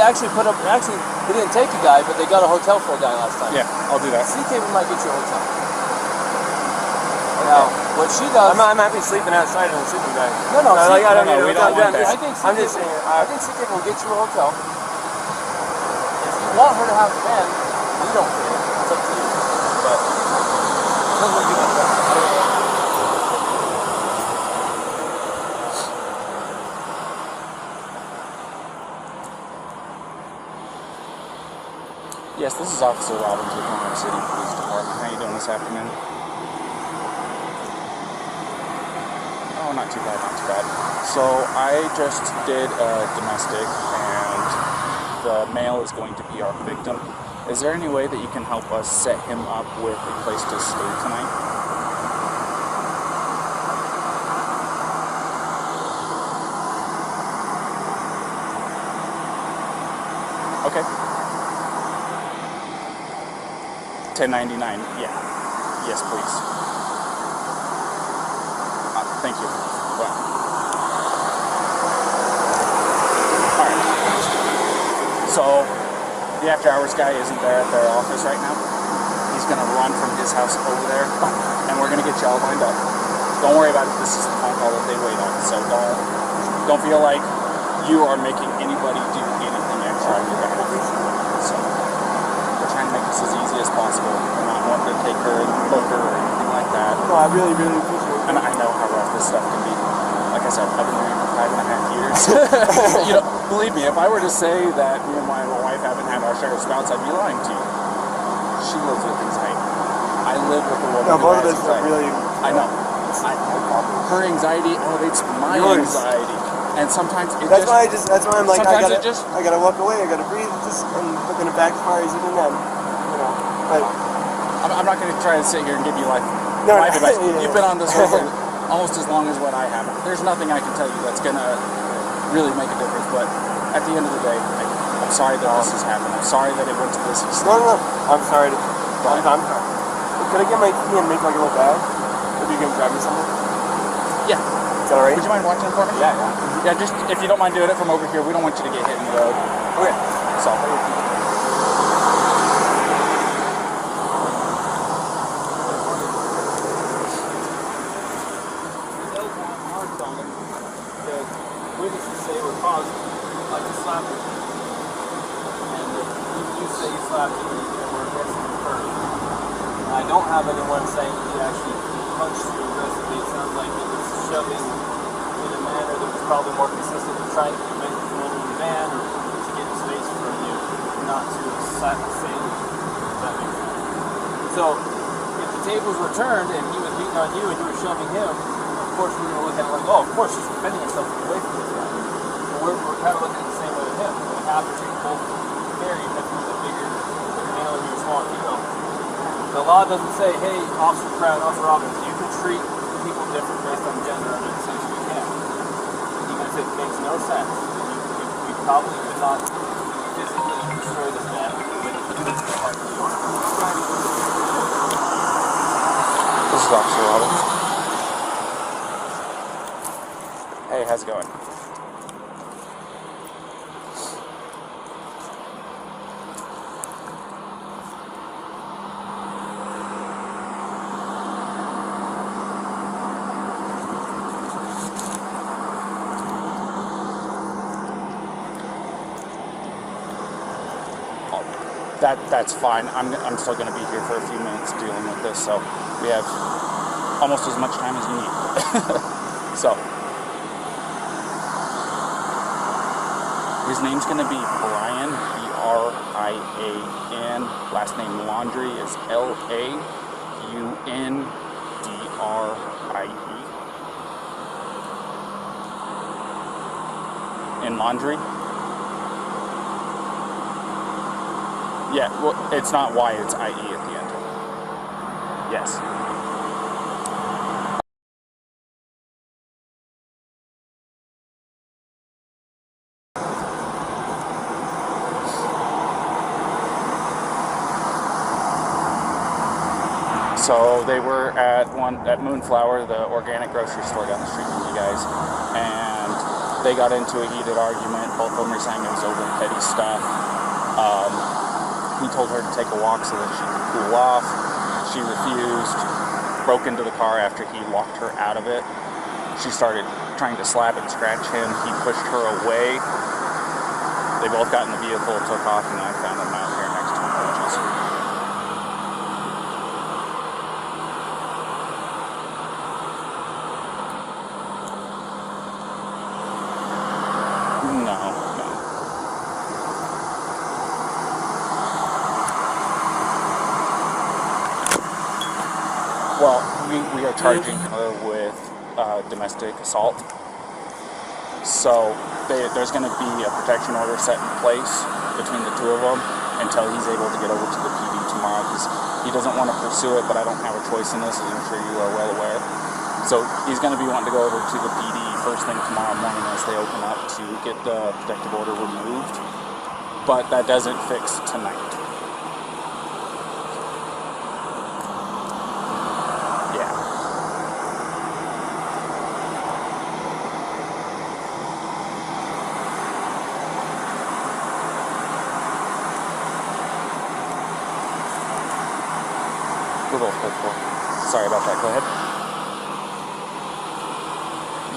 actually they didn't take a guy, but they got a hotel for a guy last time. Yeah, I'll do that. CK might get you a hotel. Now, what she does... I'm happy sleeping outside in a sleeping bag. No, I don't need we it. don't want that. I think I'm just saying. I think CK will get you a hotel. If you want her to have a van, we don't care. It's up to you. But tell what you want to do. Yes, this is Officer Robbins with Moab City Police Department. How you doing this afternoon? Oh, not too bad, not too bad. So I just did a domestic, and the male is going to be our victim. Is there any way that you can help us set him up with a place to stay tonight? Okay. 1099. Yeah. Yes, please. Thank you. Well. Alright. So, the after hours guy isn't there at their office right now. He's going to run from his house over there, and we're going to get you all lined up. Don't worry about it. This is the phone call that they wait on. So don't feel like you are making anybody do anything extra on your behalf. So, we're trying to make this as easy as possible. We're not wanting to take her and book her or anything like that. No, I really appreciate it. And I know how rough this stuff can be. Like I said, I've been married for 5.5 years. You know, believe me, if I were to say that me and my wife haven't had our share of spouts, I'd be lying to you. She lives with anxiety. I live with a woman No, who both of has us anxiety. really. I know. Her anxiety elevates my Yours. anxiety. And sometimes it That's why I'm like, I gotta walk away, I gotta breathe, and looking to backfire even then, you know. But I'm not going to try to sit here and give you life No, advice. yeah. You've been on this road for almost as long as what I have. There's nothing I can tell you that's going to really make a difference. But at the end of the day, I'm sorry that this has happened. I'm sorry that it went to this extent. no, I'm sorry. I'm sorry. Could I get my key and make like a little bag? If you can grab me something? Yeah. Is that alright? Would you mind watching it for me? Yeah. Yeah, just if you don't mind doing it from over here, we don't want you to get hit in the road. Okay. So. have anyone saying he actually punched you aggressively. It sounds like it was shoving in a manner that was probably more consistent with trying to prevent you from entering the van or to get space from you, not to assail you. Does that make sense? So, if the tables were turned and he was beating on you and you were shoving him, of course we were looking at it like, oh, of course she's defending herself away from this guy. So we're kind of looking at the same way with him. We have to treat both fair, even if he's a bigger male and you're a small female. The law doesn't say, hey, Officer Crown, Officer Robbins, you can treat people different based on gender under the sanction you can. Even if it makes no sense, we probably could not physically destroy this man with the heart of the order. This is Officer Robbins. Hey, how's it going? That's fine. I'm still going to be here for a few minutes dealing with this, so we have almost as much time as you need. So, his name's going to be Brian, B-R-I-A-N. Last name Laundrie is L-A-U-N-D-R-I-E. In Laundrie? Yeah, well, it's not Y, it's I-E at the end. Yes. So they were at Moonflower, the organic grocery store down the street from you guys, and they got into a heated argument. Both of them were saying it was over petty stuff. He told her to take a walk so that she could cool off. She refused, broke into the car after he locked her out of it. She started trying to slap and scratch him. He pushed her away. They both got in the vehicle, took off, and I found them out here next to the porches. No. Well, we are charging her with domestic assault. So there's going to be a protection order set in place between the two of them until he's able to get over to the PD tomorrow, because he doesn't want to pursue it, but I don't have a choice in this, as I'm sure you are well aware. So he's going to be wanting to go over to the PD first thing tomorrow morning as they open up to get the protective order removed. But that doesn't fix tonight. Sorry about that, go ahead.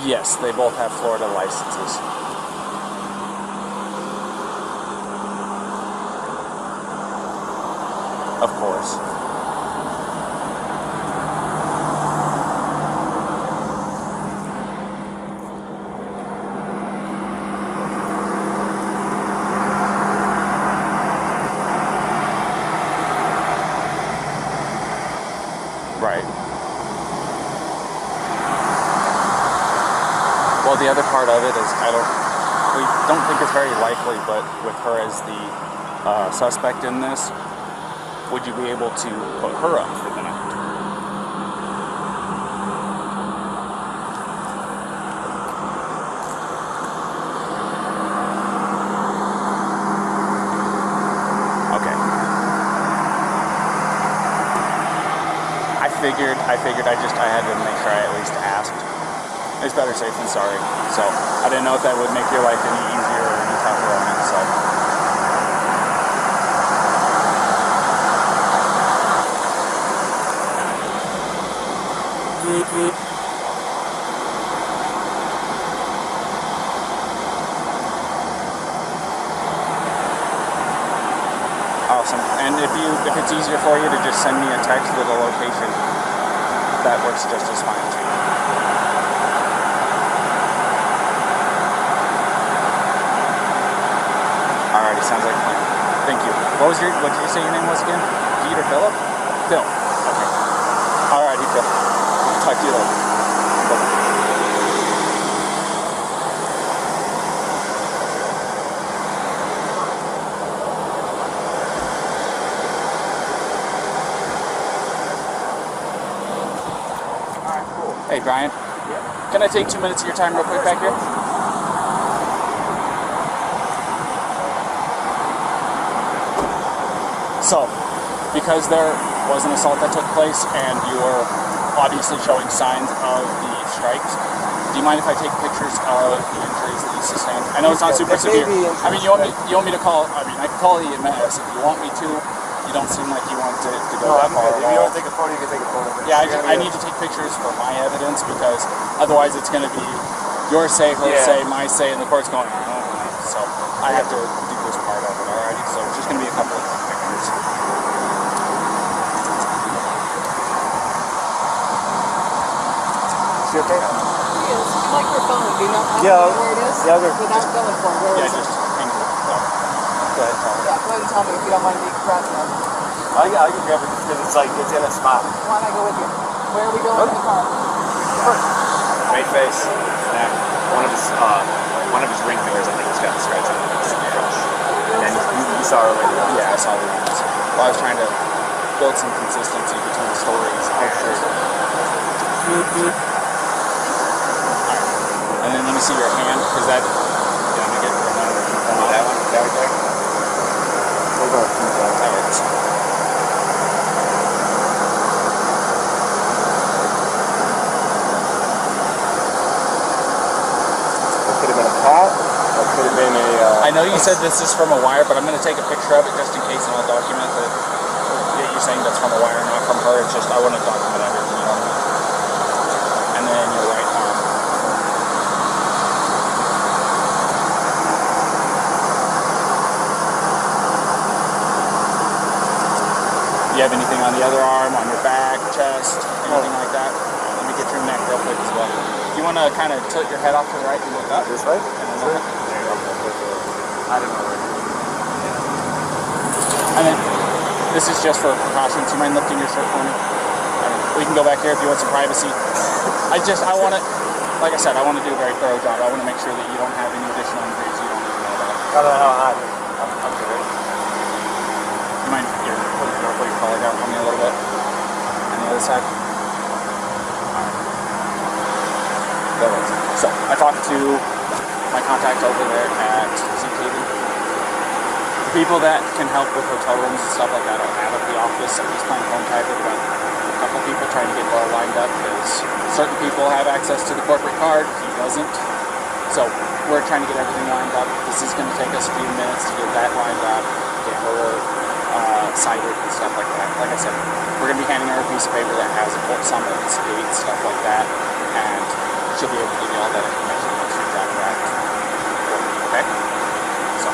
Yes, they both have Florida licenses. Of course. Right. Well, the other part of it is we don't think it's very likely, but with her as the suspect in this, would you be able to put her up for the night? I figured I had to make sure I at least asked. It's better safe than sorry. So I didn't know if that would make your life any easier or any tougher on it. So. Awesome. And if it's easier for you to just send me a text with a location, that works just as fine too. Alrighty, sounds like a plan. Thank you. What did you say your name was again? Pete or Philip? Phil. Okay. Alrighty, Phil. Talk to you later. Bye-bye. Hey, Brian. Yeah. Can I take 2 minutes of your time real quick back here? So, because there was an assault that took place and you were obviously showing signs of the strikes, do you mind if I take pictures of the injuries that you sustained? I know it's not super severe. I mean, you want me to call, I mean, I can call the EMS if you want me to. You don't seem like you want to go that far. If you want to take a photo, you can take a photo. Yeah, I need to take pictures for my evidence because otherwise it's going to be your say, her say, my say, and the court's going, oh, so I have to do this part of it, alrighty? So it's just going to be a couple of pictures. Is she okay? Yes. Like your phone, do not have Yeah, where it is? yeah, they're- Without going for it, where Yeah, is it? just hang it. Go ahead, Paul. Yeah, go ahead and tell me if you don't mind me grabbing it. I can grab it because it's like, it's in a spot. Why don't I go with you? Where are we going in the car? Right face, neck. One of his ring fingers, I think, has got a scratch on it. And then you saw her later. Yeah, I saw the ones. Well, I was trying to build some consistency between the stories. And then let me see your hand, because that, you want me to get that one? That right there? We'll go with that. That works. It could have been a pot. It could have been a... I know you said this is from a wire, but I'm going to take a picture of it just in case, and I'll document that you're saying that's from a wire, not from her. It's just I want to document everything, you know what I mean? And then your right arm. Do you have anything on the other arm, on your back, chest, anything like that? Let me get your neck real quick as well. You want to kind of tilt your head off to the right and look up? This way? And then look up. There you go. I don't know. And then, this is just for precautions. You mind lifting your shirt for me? We can go back here if you want some privacy. I want to, like I said, I want to do a very thorough job. I want to make sure that you don't have any additional injuries you don't even know about. I don't know how I'm good. You mind here, put your collar down for me a little bit? On the other side? That works. So, I talked to my contact over there at ZKB. People that can help with hotel rooms and stuff like that are out of the office. He's playing phone tag with about a couple people trying to get it all lined up because certain people have access to the corporate card, he doesn't. So we're trying to get everything lined up. This is going to take us a few minutes to get that lined up, get her cited and stuff like that. Like I said, we're going to be handing her a piece of paper that has summons, dates, stuff like that, and she'll be able to give you all that information once you drop that. Okay? So.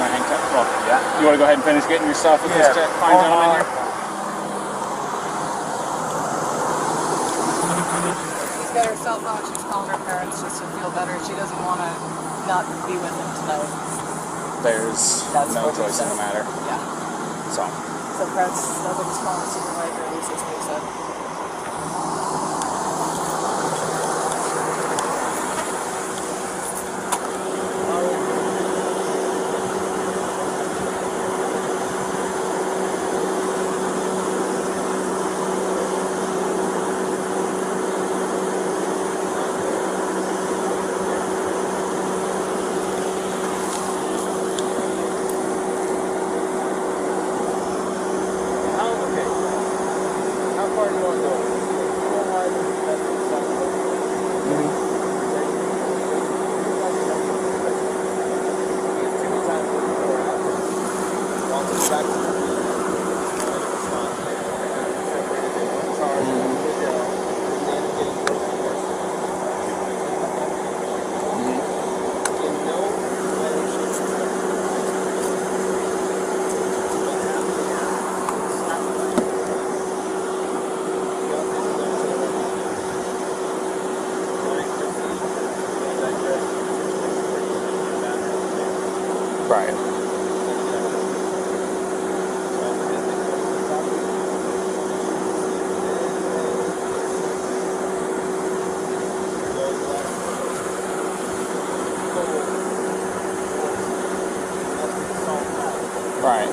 My hang tag? Well, yeah. You want to go ahead and finish getting your stuff with this fine gentleman here? She's got her cell phone. She's calling her parents just to feel better. She doesn't want to not be with them tonight. There's no choice in the matter. Yeah. So Brent's nobody's calling the supervisor. At least that's what he said. How far do you Right. Right.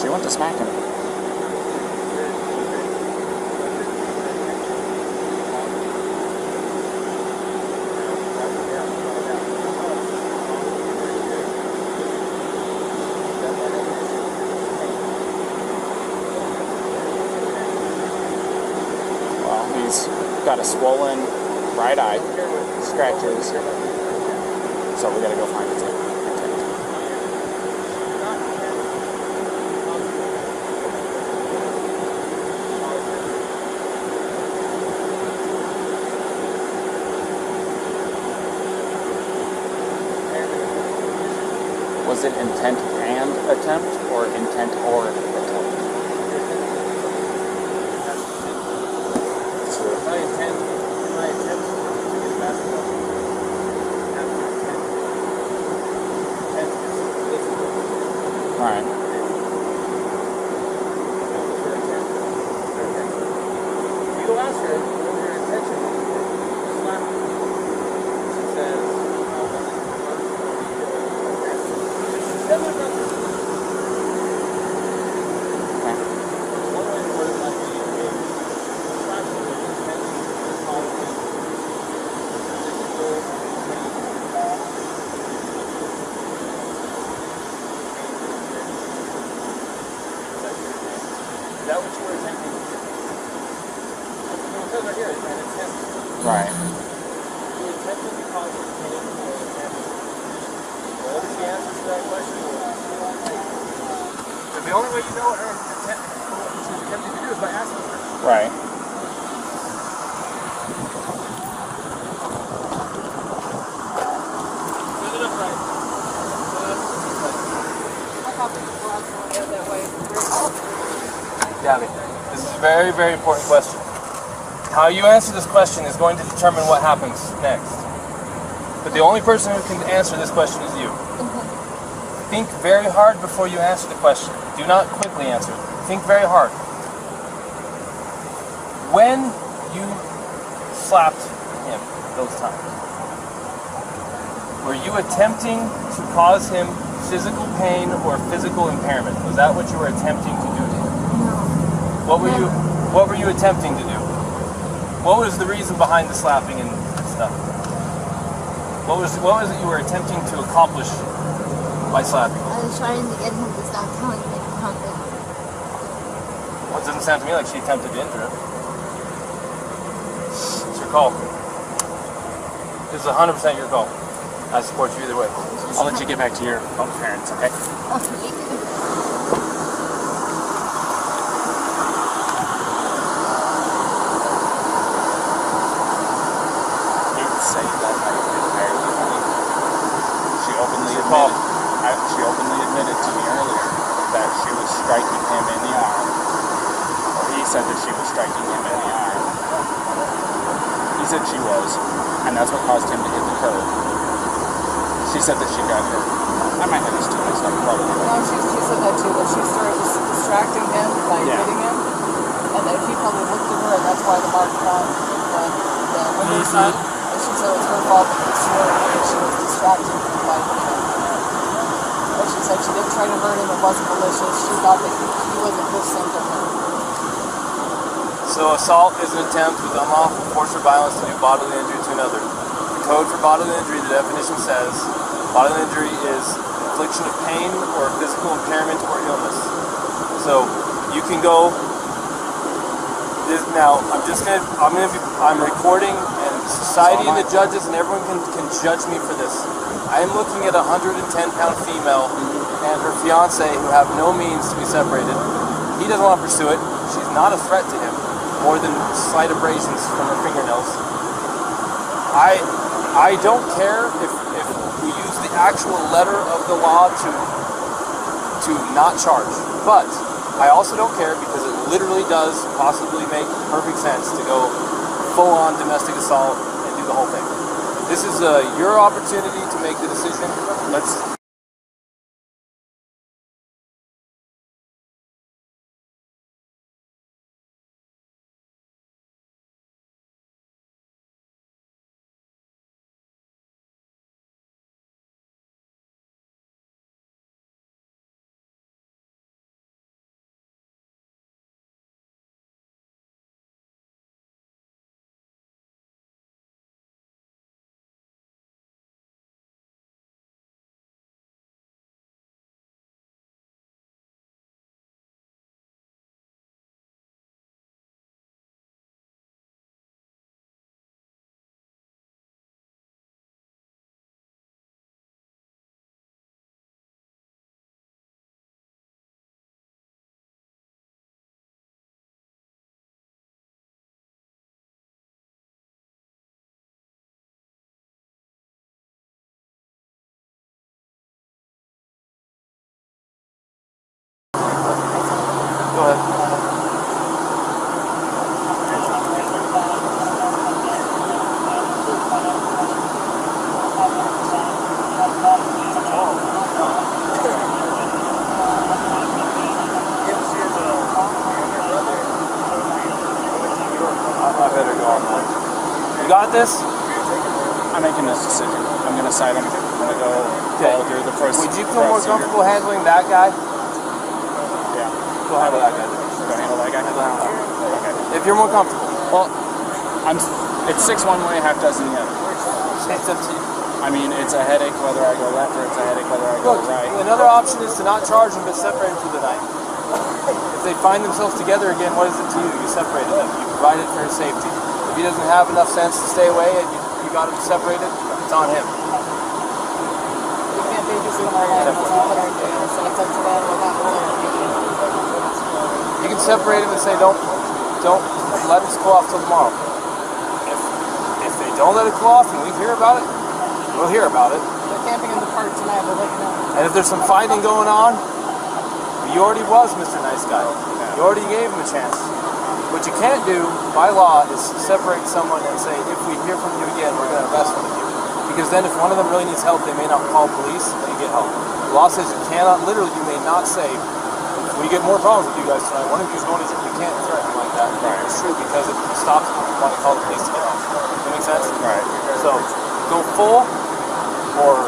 She went to smack him. Well, he's got a swollen right eye, scratches, so we gotta go find it. Was it intent and attempt, or intent or attempt? My intent to get a basketball. Alright. You don't ask her what her intention is. Slap her. She says, one way to word it might be, slap her with intention to cause him physical pain. Is that what you were attempting to do? It says right here, it's an attempt. Right. You attempted to cause him pain or damage. Whatever she answers to that question, but the only way you know what her intent, what she's attempting to do is by asking her. Right. Set it up right. Gabby, this is a very, very important question. How you answer this question is going to determine what happens next. But the only person who can answer this question is you. Think very hard before you answer the question. Do not quickly answer it. Think very hard. When you slapped him those times, were you attempting to cause him physical pain or physical impairment? Was that what you were attempting to do to him? What were you attempting to do? What was the reason behind the slapping and stuff? What was it you were attempting to accomplish by slapping? I was trying to get him to stop telling me something. Well, it doesn't sound to me like she attempted to injure him. It's your call. This is 100% your call. I support you either way. I'll let you get back to your own parents, okay? Oh, thank you. She openly admitted to me earlier that she was striking him in the arm. Or he said that she was striking him in the arm. He said she was, and that's what caused him to hit the curb. She said that she got hurt. I might have this too mixed up, probably. No, she said that too, that she started distracting him by hitting him, and then he probably looked at her, and that's why the mark on the window side. And she said it was her fault because she was distracting him by hitting him. But she said she didn't try to hurt him, it wasn't malicious, she thought that he wasn't listening to her. So assault is an attempt with unlawful force or violence to do bodily injury to another. The code for bodily injury, the definition says, Bodily injury is infliction of pain or physical impairment or illness. So you can go. Now I'm recording, and society and the judges and everyone can judge me for this. I am looking at a 110-pound female and her fiance who have no means to be separated. He doesn't want to pursue it. She's not a threat to him, more than slight abrasions from her fingernails. I don't care if we use the actual letter of the law to not charge, but I also don't care because it literally does possibly make perfect sense to go full-on domestic assault and do the whole thing. This is your opportunity to make the decision. Let's. Go ahead. I better go on one. You got this? I'm making this decision. I'm going to side him. I'm going to go follow through the first. Would you feel more comfortable handling that guy? Yeah. Go handle that guy. Go handle that guy? Okay. If you're more comfortable. Well, it's 6 one way, half dozen the other. It's up to you. I mean, it's a headache whether I go left or it's a headache whether I go right. Another option is to not charge them but separate them for the night. If they find themselves together again, what is it to you? You separated them. You provided for his safety. If he doesn't have enough sense to stay away and you got him separated, it's on him. We can't babysit our life unless we put our hands, so it's up to them. We're not willing. You can separate him and say, don't let us cool off till tomorrow. If they don't let it cool off and we hear about it, we'll hear about it. They're camping in the park tonight, we'll let you know. And if there's some fighting going on, you already was Mr. Nice Guy. You already gave him a chance. What you can't do, by law, is separate someone and say, if we hear from you again, we're going to arrest one of you. Because then if one of them really needs help, they may not call police and get help. The law says you cannot, literally, you may not say, if we get more problems with you guys tonight, one of you is going to jail. You can't threaten like that. Right. It's true, because it stops you. You want to call the police to get help. Does that make sense? Right. So, go full, or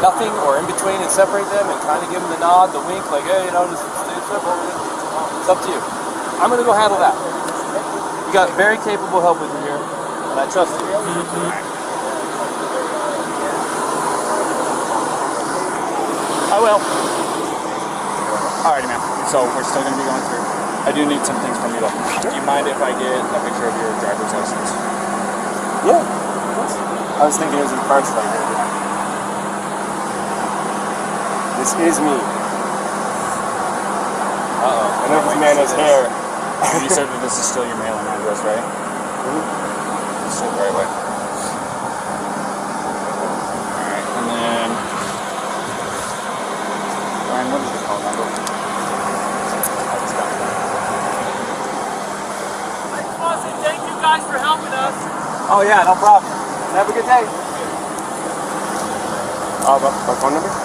nothing, or in between and separate them and kind of give them the nod, the wink, like, hey, just stay separate. It's up to you. I'm going to go handle that. You got very capable help with you here, and I trust you. I will. Alrighty, man. So we're still going to be going through. I do need some things from you, though. Do you mind if I get a picture of your driver's license? Yeah, of course. I was thinking it was in parts like that. This is me. Uh-oh. I know this man has hair. You said that this is still your mailing address, right? Mm-hmm. Still the right way. Alright, and then... Ryan, what is your phone number? Thank you guys for helping us. Oh yeah, no problem. Have a good day. My phone number? Yeah.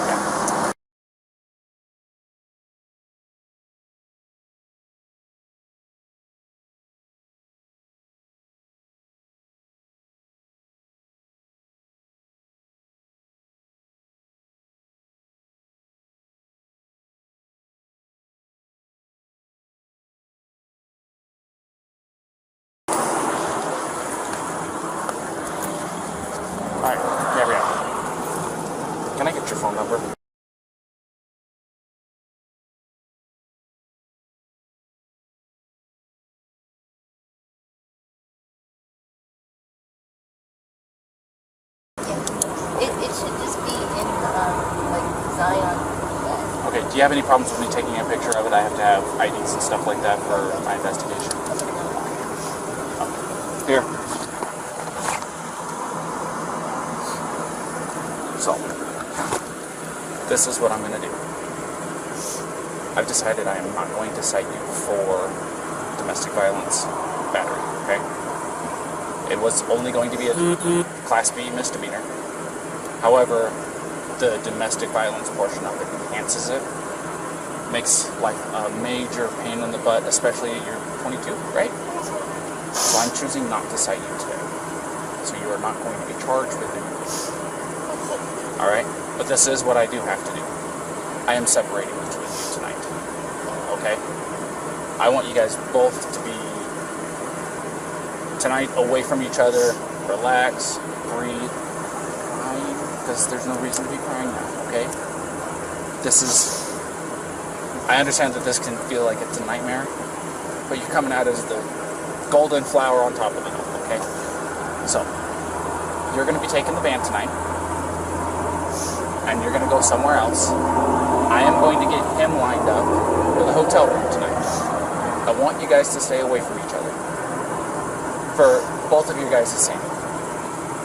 you have any problems with me taking a picture of it, I have to have IDs and stuff like that for my investigation. Here. So, this is what I'm going to do. I've decided I am not going to cite you for domestic violence battery, okay? It was only going to be a Class B misdemeanor. However, the domestic violence portion of it enhances it. Makes life a major pain in the butt, especially you're 22, right? So I'm choosing not to cite you today. So you are not going to be charged with it. Alright? But this is what I do have to do. I am separating between you tonight. Okay? I want you guys both to be tonight away from each other, relax, breathe, crying, because there's no reason to be crying now, okay? I understand that this can feel like it's a nightmare, but you're coming out as the golden flower on top of it, okay? So, you're going to be taking the van tonight, and you're going to go somewhere else. I am going to get him lined up for the hotel room tonight. I want you guys to stay away from each other. For both of you guys' sake.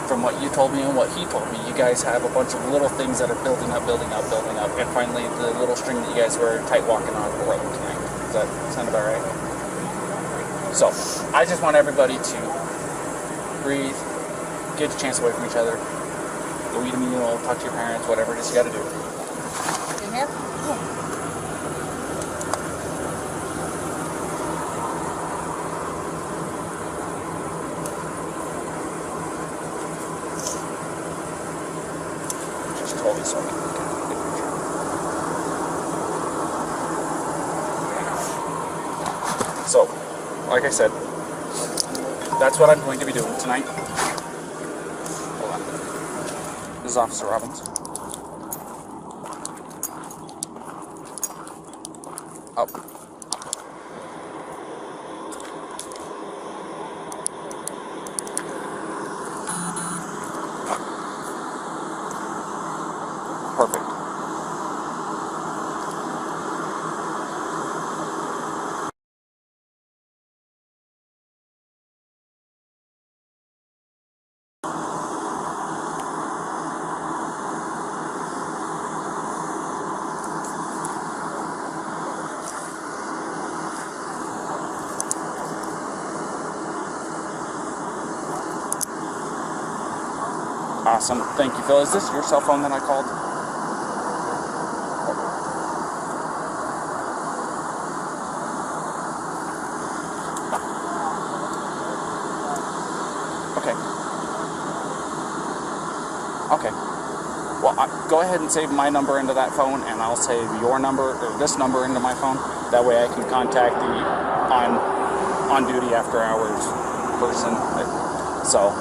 From what you told me and what he told me, you guys have a bunch of little things that are building up, and finally the little string that you guys were tight walking on broke tonight. Does that sound about right? So, I just want everybody to breathe, get a chance away from each other, go eat a meal, talk to your parents, whatever it is you gotta do. In here? Totally so. So, like I said, that's what I'm going to be doing tonight. Hold on. This is Officer Robbins. Oh. Perfect. Awesome. Thank you, Phil. Is this your cell phone that I called? Okay. Well, go ahead and save my number into that phone, and I'll save your number, or this number, into my phone. That way I can contact the on-duty after-hours person. So,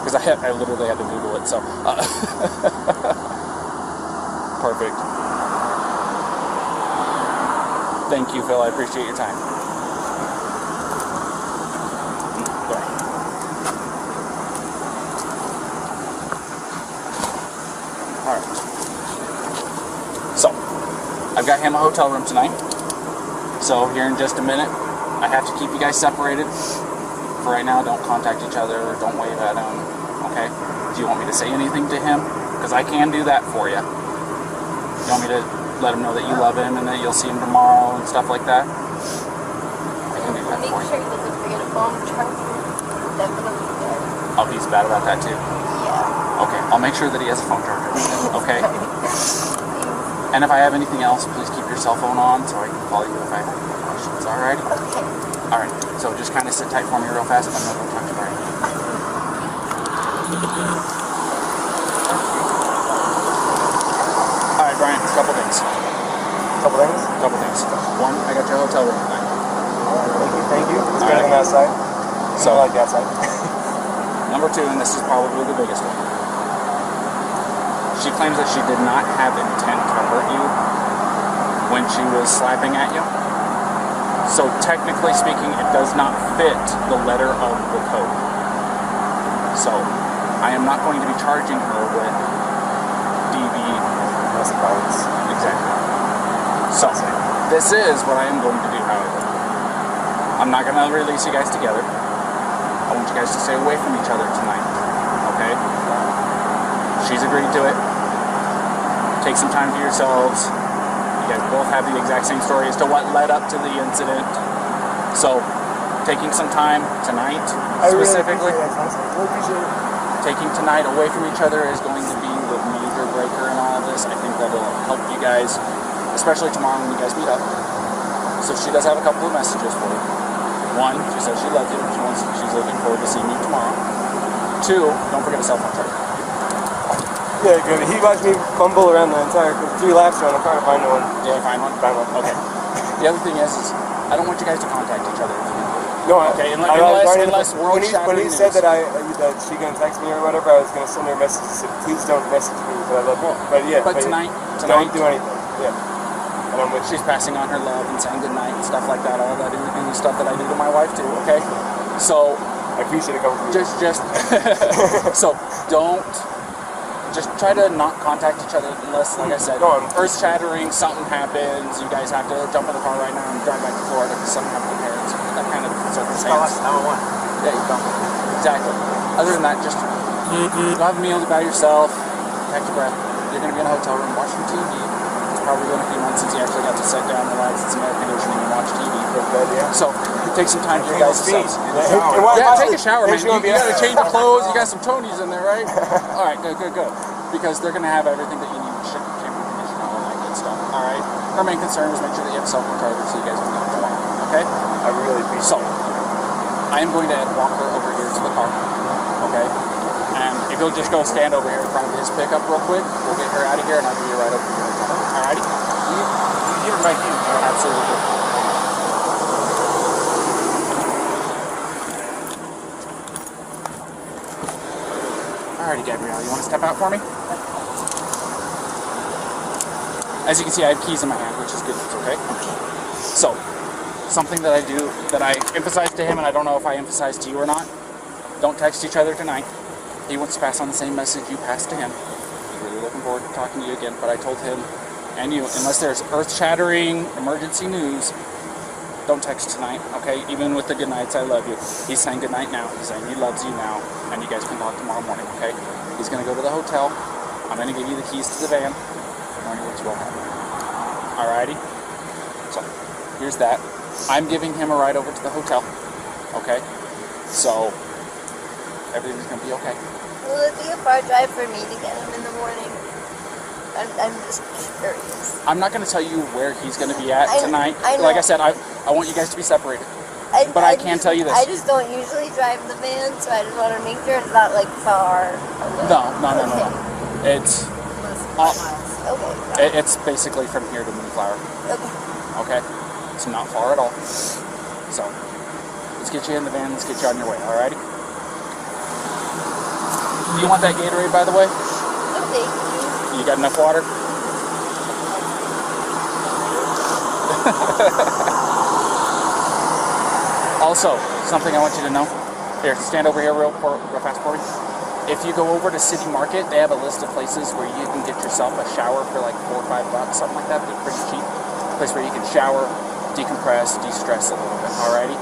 because I literally had to Google it, so. Perfect. Thank you, Phil. I appreciate your time. Alright. So, I've got him a hotel room tonight. So, here in just a minute, I have to keep you guys separated. For right now, don't contact each other or don't wave at him. Okay? Do you want me to say anything to him? Because I can do that for you. You want me to let him know that you love him and that you'll see him tomorrow and stuff like that? I can do that Make for you. sure he doesn't forget a phone charger. Definitely there. Oh, he's bad about that too? Yeah. Okay, I'll make sure that he has a phone charger. Okay? And if I have anything else, please keep your cell phone on so I can call you if I have any questions. Alright? Okay. Alright, so just kind of sit tight for me real fast. I'm not going to talk to you right now. Alright, Brian, a couple things. Couple things. One, I got your hotel room tonight. Thank you. It's Alright. getting outside. So, I like the outside. number two, and this is probably the biggest one. She claims that she did not have intent to hurt you when she was slapping at you. So technically speaking, it does not fit the letter of the code. So I am not going to be charging her with DV. Domestic violence. Exactly. So, this is what I am going to do, however. I'm not going to release you guys together. I want you guys to stay away from each other tonight, okay? She's agreed to it. Take some time for yourselves. You guys both have the exact same story as to what led up to the incident. So, taking some time tonight, specifically, taking tonight away from each other is going to be the major breaker in all of this. I think that'll help you guys, especially tomorrow when you guys meet up. So she does have a couple of messages for you. One, she says she loves you. She's looking forward to seeing you tomorrow. Two, don't forget a cell phone charger. Yeah, good. He watched me fumble around the entire 3 laps around the car to find one. Did you find one? Found one. Okay. The other thing is I don't want you guys to contact each other. No, okay, unless when he said that she gonna text me or whatever, I was gonna send her a message that said, please don't message me because I love you. But tonight, don't do anything. Yeah. And I'm with she's passing on her love and saying goodnight and stuff like that. All that and stuff that I do to my wife too. Okay, so I appreciate it coming from you. Just so don't. Just try to not contact each other unless, like I said, earth shattering, something happens, you guys have to jump in the car right now and drive back to Florida because something happened to parents, that kind of circumstance. Yeah, you don't. Exactly. Other than that, just have a meal by yourself, catch your breath. You're going to be in a hotel room watching TV. It's probably been a few months since you actually got to sit down, relax, it's some air conditioning and watch TV. So take some time for you guys to take a shower, man. You got to change your clothes. You got some chonies in there, right? All right, good. Because they're going to have everything that you need, shampoo, conditioner, all that good stuff. All right. Our main concern is make sure that you have cell phone charger so you guys can get tomorrow. Okay? I really appreciate it. So I am going to walk her over here to the car. Okay? And if you'll just go stand over here in front of his pickup real quick, we'll get her out of here and I'll give you a ride over here. All righty? You were right here. Absolutely. Alrighty, Gabrielle, you want to step out for me? As you can see, I have keys in my hand, which is good news, okay? So, something that I do, that I emphasize to him, and I don't know if I emphasize to you or not, don't text each other tonight. He wants to pass on the same message you passed to him. He's really looking forward to talking to you again, but I told him, and you, unless there's earth-shattering emergency news, don't text tonight, okay? Even with the good nights, I love you. He's saying good night now. He's saying he loves you now, and you guys can talk tomorrow morning, okay? He's going to go to the hotel. I'm going to give you the keys to the van. Morning works well. Alrighty? So, here's that. I'm giving him a ride over to the hotel, okay? So, everything's going to be okay. Will it be a far drive for me to get him in the morning? I'm just curious. I'm not going to tell you where he's going to be at tonight. Like I said, I want you guys to be separated. But I can tell you this. I just don't usually drive the van, so I just want to make sure it's not like far away. No. It's okay. It's basically from here to Moonflower. Okay. It's not far at all. So let's get you in the van. Let's get you on your way. Alrighty. You want that Gatorade, by the way? Okay. You got enough water? Also, something I want you to know. Here, stand over here real fast for me. If you go over to City Market, they have a list of places where you can get yourself a shower for like $4 or $5, something like that. They're pretty cheap. A place where you can shower, decompress, de-stress a little bit. Alrighty?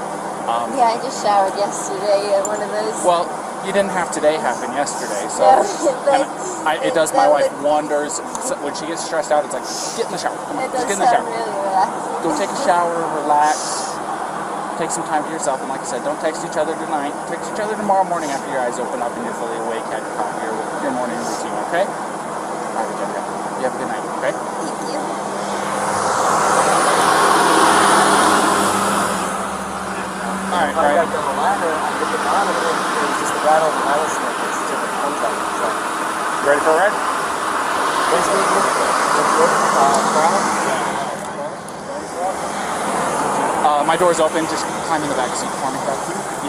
Yeah, I just showered yesterday at one of those. Well, you didn't have today happen yesterday, so it does my wife wonders. When she gets stressed out, it's like, get in the shower. Come on, just get in the shower. Really relaxing. Go take a shower, relax, take some time for yourself, and like I said, don't text each other tonight. Text each other tomorrow morning after your eyes open up and you're fully awake, had your morning routine, okay? All right, Jessica. You have a good night, okay? Thank you. All right, I got the ladder, I hit the bottom, and it was just the rattle of the rattlesnake. It's just a contact. So, You ready for a ride? My door's open. Just climb in the back seat for me.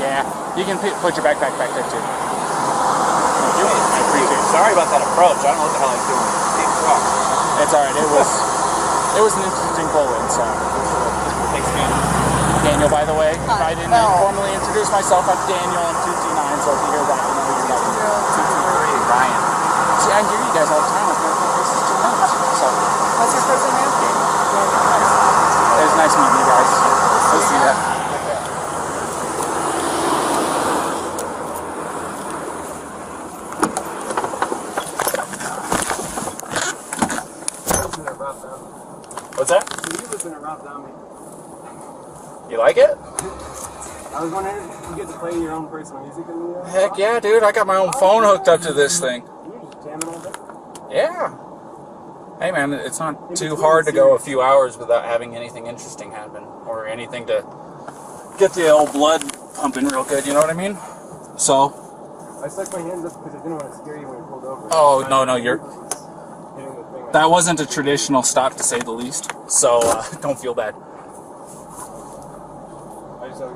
Yeah, you can put your backpack back there too. Thank you. I appreciate it. Sorry about that approach. I don't know what the hell I'm doing. It's all right. It was an interesting pull-in. So Thanks, man. Daniel, by the way, if I didn't formally introduce myself, I'm Daniel. I'm 229. So if you hear that, you know you're not 223, Ryan. See, I hear you guys all the time. I think this is too much. So What's your first name? Daniel. nice meeting you guys. We'll see ya. What's that? You listen to Rob Zombie. You like it? I was wondering if you get to play your own personal music in the Heck yeah, dude. I got my own phone hooked up to this thing. You're just jamming all day. Yeah. Hey man, it's not too hard to go a few hours without having anything interesting happen or anything to get the old blood pumping real good, you know what I mean? So. I stuck my hands up because I didn't want to scare you when you pulled over. Oh, no, you're... That wasn't a traditional stop, to say the least. So, don't feel bad.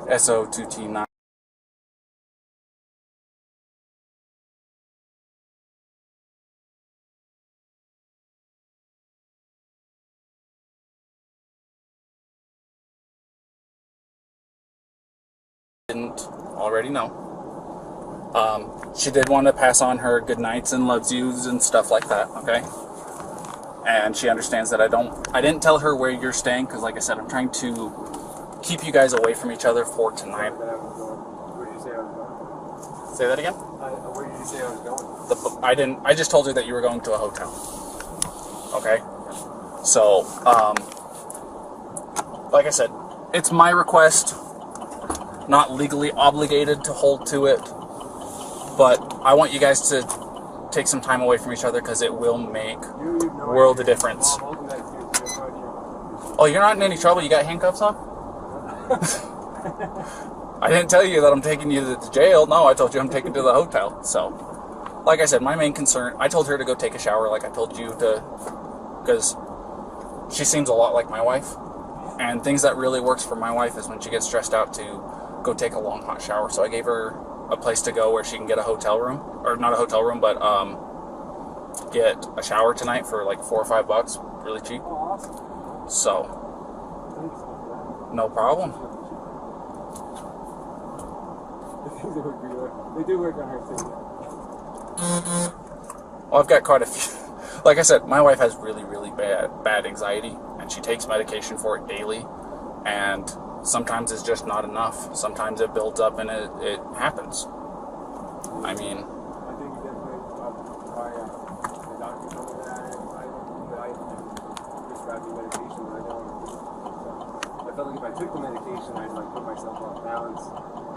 SO2T9. Didn't already know. She did want to pass on her good nights and loves yous and stuff like that, okay? And she understands that I didn't tell her where you're staying because, like I said, I'm trying to keep you guys away from each other for tonight. Where did you say I was going? Say that again? Where did you say I was going? I just told her that you were going to a hotel. Okay? So, like I said, it's my request, not legally obligated to hold to it, but I want you guys to take some time away from each other because it will make world of difference. Oh, you're not in any trouble? You got handcuffs on? I didn't tell you that I'm taking you to the jail. No, I told you I'm taking you to the hotel. So, like I said, my main concern, I told her to go take a shower like I told you to, because she seems a lot like my wife. And things that really works for my wife is when she gets stressed out to go take a long hot shower. So I gave her a place to go where she can get a hotel room, or not a hotel room, but get a shower tonight for like $4 or $5, really cheap. So, no problem. They do work on her too. Well, I've got quite a few. Like I said, my wife has really, really bad anxiety, and she takes medication for it daily, and sometimes it's just not enough. Sometimes it builds up and it happens. I mean, I think definitely the doctor told me that I prescribed me medication, but I don't. I felt like if I took the medication, I'd like put myself off balance,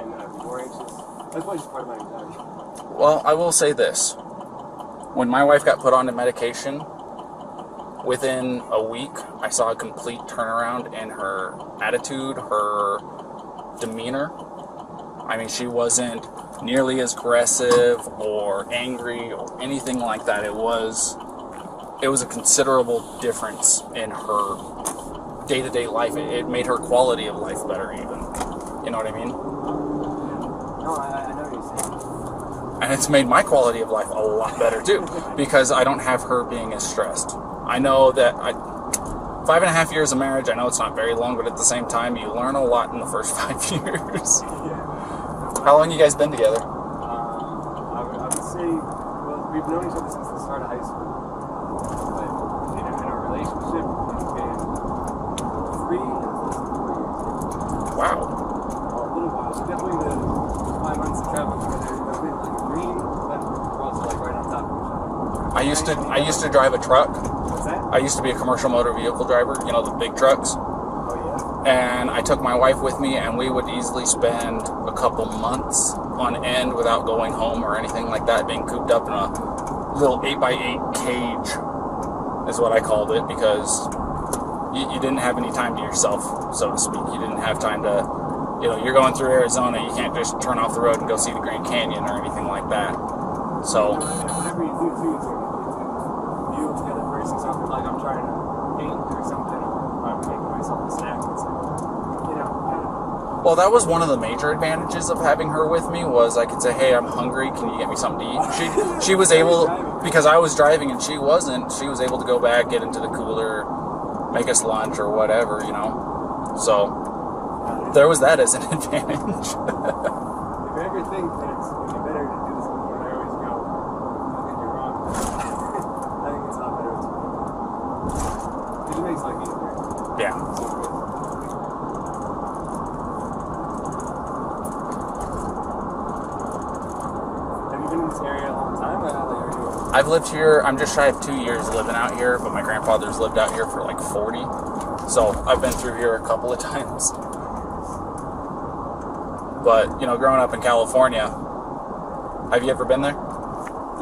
and then I'd be more anxious. That's why it's part of my anxiety. Well, I will say this. When my wife got put on the medication, within a week, I saw a complete turnaround in her attitude, her demeanor. I mean, she wasn't nearly as aggressive or angry or anything like that. It was a considerable difference in her day-to-day life. It made her quality of life better even. You know what I mean? No, I know what you're saying. And it's made my quality of life a lot better too, because I don't have her being as stressed. I know that 5.5 years of marriage, I know it's not very long, but at the same time, you learn a lot in the first 5 years. How long you guys been together? I would say, well, we've known each other since the start of high school. But in our relationship, it's been 3 and 4 years. Wow. A little while. So definitely the 5 months of travel together. I've been like green, but we're also like right on top of each other. I used to drive a truck. What's that? I used to be a commercial motor vehicle driver, you know, the big trucks. Oh, yeah. And I took my wife with me, and we would easily spend a couple months on end without going home or anything like that, being cooped up in a little 8x8 cage is what I called it, because you didn't have any time to yourself, so to speak. You didn't have time to, you know, you're going through Arizona, you can't just turn off the road and go see the Grand Canyon or anything like that. So, whatever you do too, it's you the other person, something like I'm trying to paint or something, or I'm making myself a snack. It's like, you know, I don't know. well, that was one of the major advantages of having her with me, was I could say, hey, I'm hungry, can you get me something to eat? She was able, because I was driving and she wasn't, she was able to go back, get into the cooler, make us lunch or whatever, you know. So, there was that as an advantage. If you ever think that it'd be better to do this before, I always go, I think you're wrong. I think it's not better to do. It makes life easier. Yeah. So good. I've lived here, I'm just shy of 2 years living out here, but my grandfather's lived out here for like 40. So I've been through here a couple of times. But, you know, growing up in California, have you ever been there?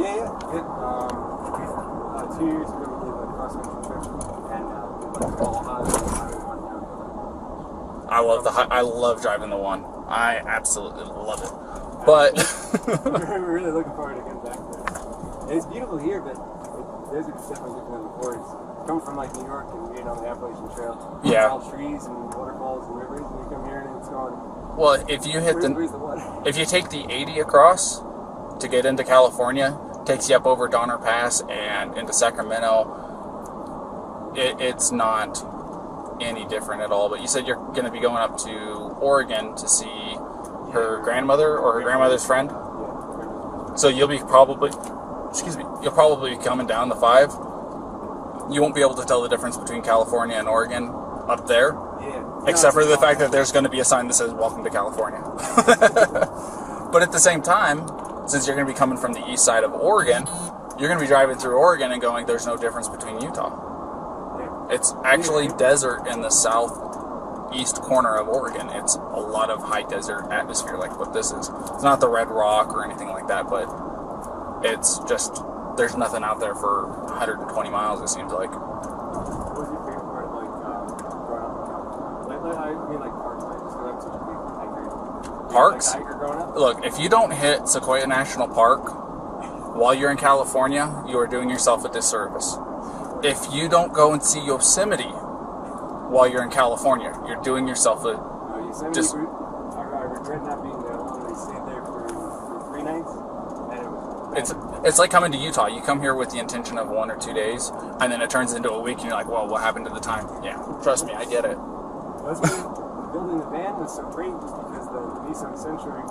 Yeah. 2 years ago, we did a cross-country trip, and I love driving the one. I absolutely love it. But we're really looking forward to getting back there. And it's beautiful here, but there's definitely different than the forest. Coming from like New York and the Appalachian Trail, yeah, all trees and waterfalls and rivers, and you come here and it's going. Well, if you hit if you take the 80 across to get into California, takes you up over Donner Pass and into Sacramento. It's not any different at all. But you said you're going to be going up to Oregon to see her grandmother or her grandmother's friend. So you'll probably be coming down the 5. You won't be able to tell the difference between California and Oregon up there. Except for the fact that there's going to be a sign that says "Welcome to California." But at the same time, since you're going to be coming from the east side of Oregon, you're going to be driving through Oregon and going, "There's no difference between Utah." It's actually desert in the southeast corner of Oregon. It's a lot of high desert atmosphere like what this is. It's not the Red Rock or anything like that, but it's just, there's nothing out there for 120 miles, it seems like. What was your favorite part of growing up? I mean, parks. I just got such a big hiker. Parks? Like a hiker growing up? Look, if you don't hit Sequoia National Park while you're in California, you are doing yourself a disservice. If you don't go and see Yosemite while you're in California, you're doing yourself a Yosemite, I regret not being there alone. We stayed there for 3 nights, and it was... It's like coming to Utah. You come here with the intention of 1 or 2 days, and then it turns into a week, and you're like, well, what happened to the time? Yeah, trust me, I get it. That's when building the van was so great, just because the Nissan Sentra,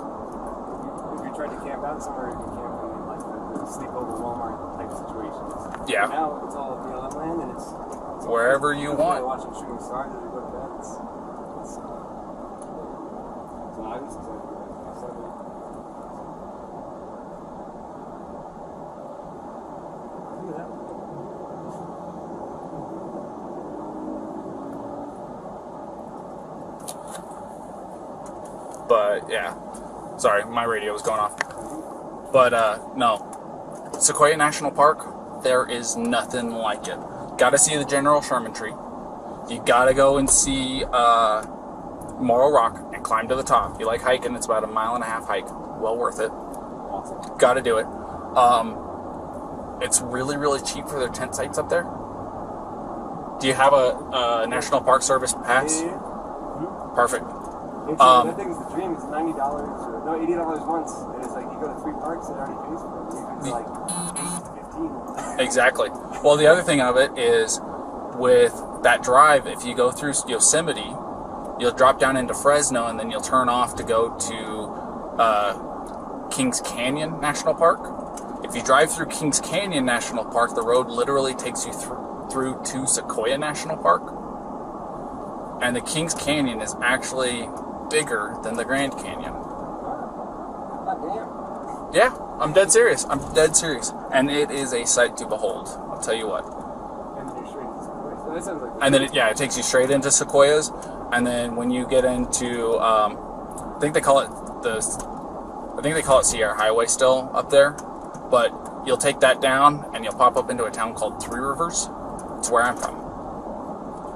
if you tried to camp out somewhere, you can camp in like the sleepover Walmart type situations. Yeah. Now it's all BLM land, and it's wherever you want. Watching shooting stars as we go to bed. So I was excited for that. Look at that. But yeah, sorry, my radio was going off. But no, Sequoia National Park, there is nothing like it. Gotta see the General Sherman tree. You gotta go and see Morrow Rock and climb to the top. If you like hiking, it's about a 1.5 mile hike. Well worth it. Awesome. Gotta do it. It's really, really cheap for their tent sites up there. Do you have a National Park Service pass? Yeah. Perfect. I think it's the dream. It's $90 or no, $80 once, and it's like you go to 3 parks and it already pays for it. It's like 8 to 15. Exactly. Well, the other thing of it is with that drive, if you go through Yosemite, you'll drop down into Fresno, and then you'll turn off to go to Kings Canyon National Park. If you drive through Kings Canyon National Park, the road literally takes you through to Sequoia National Park. And the Kings Canyon is actually bigger than the Grand Canyon. Yeah, I'm dead serious. And it is a sight to behold. I'll tell you what. And then it takes you straight into Sequoias. And then when you get into, I think they call it Sierra Highway still up there. But you'll take that down and you'll pop up into a town called 3 Rivers. It's where I'm from.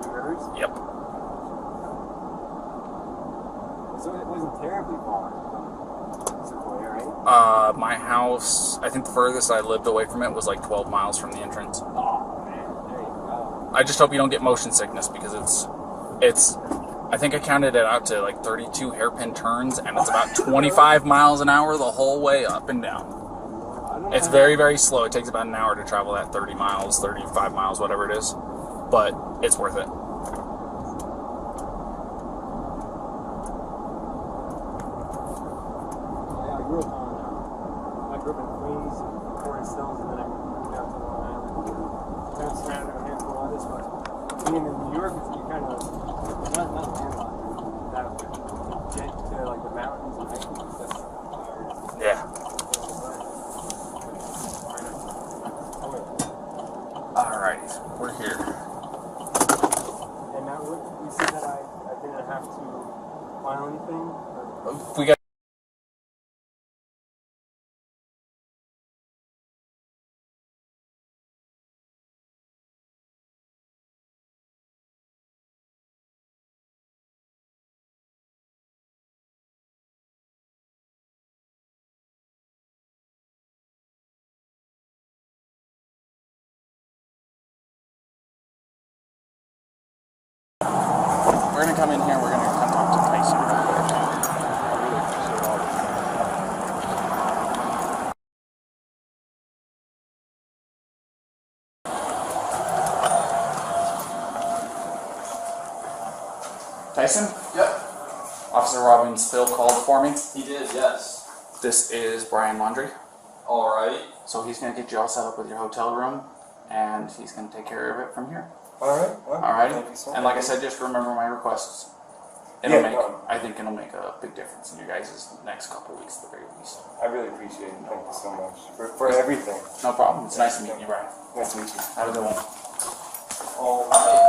3 Rivers? Yep. So it wasn't terribly far from Sequoia, right? My house, I think the furthest I lived away from it was like 12 miles from the entrance. Oh, man. There you go. I just hope you don't get motion sickness, because it's I think I counted it out to like 32 hairpin turns, and it's about 25 miles an hour the whole way up and down. It's very, very slow. It takes about an hour to travel that 30 miles, 35 miles, whatever it is. But it's worth it. I grew up in Queens and Forest Hills, and then I moved down to Long Island. Kind of surrounded a handful of others, but being in New York, you kind of not landlocked. That get to like the mountains and hiking. Yeah. or anything? We got. We're gonna come in here. We're gonna come talk to Tyson real quick. Tyson? Yep. Officer Robbins Phil called for me. He did, yes. This is Brian Laundrie. Alright. So he's gonna get you all set up with your hotel room, and he's gonna take care of it from here. Alright. Well, Alrighty? thank you so much. And like I said, just remember my requests. I think it'll make a big difference in your guys' next couple of weeks at the very least. I really appreciate it. Thank you so much for everything. No problem. It's nice to meet you, Brian. Nice to meet you. Have a good one. Alright.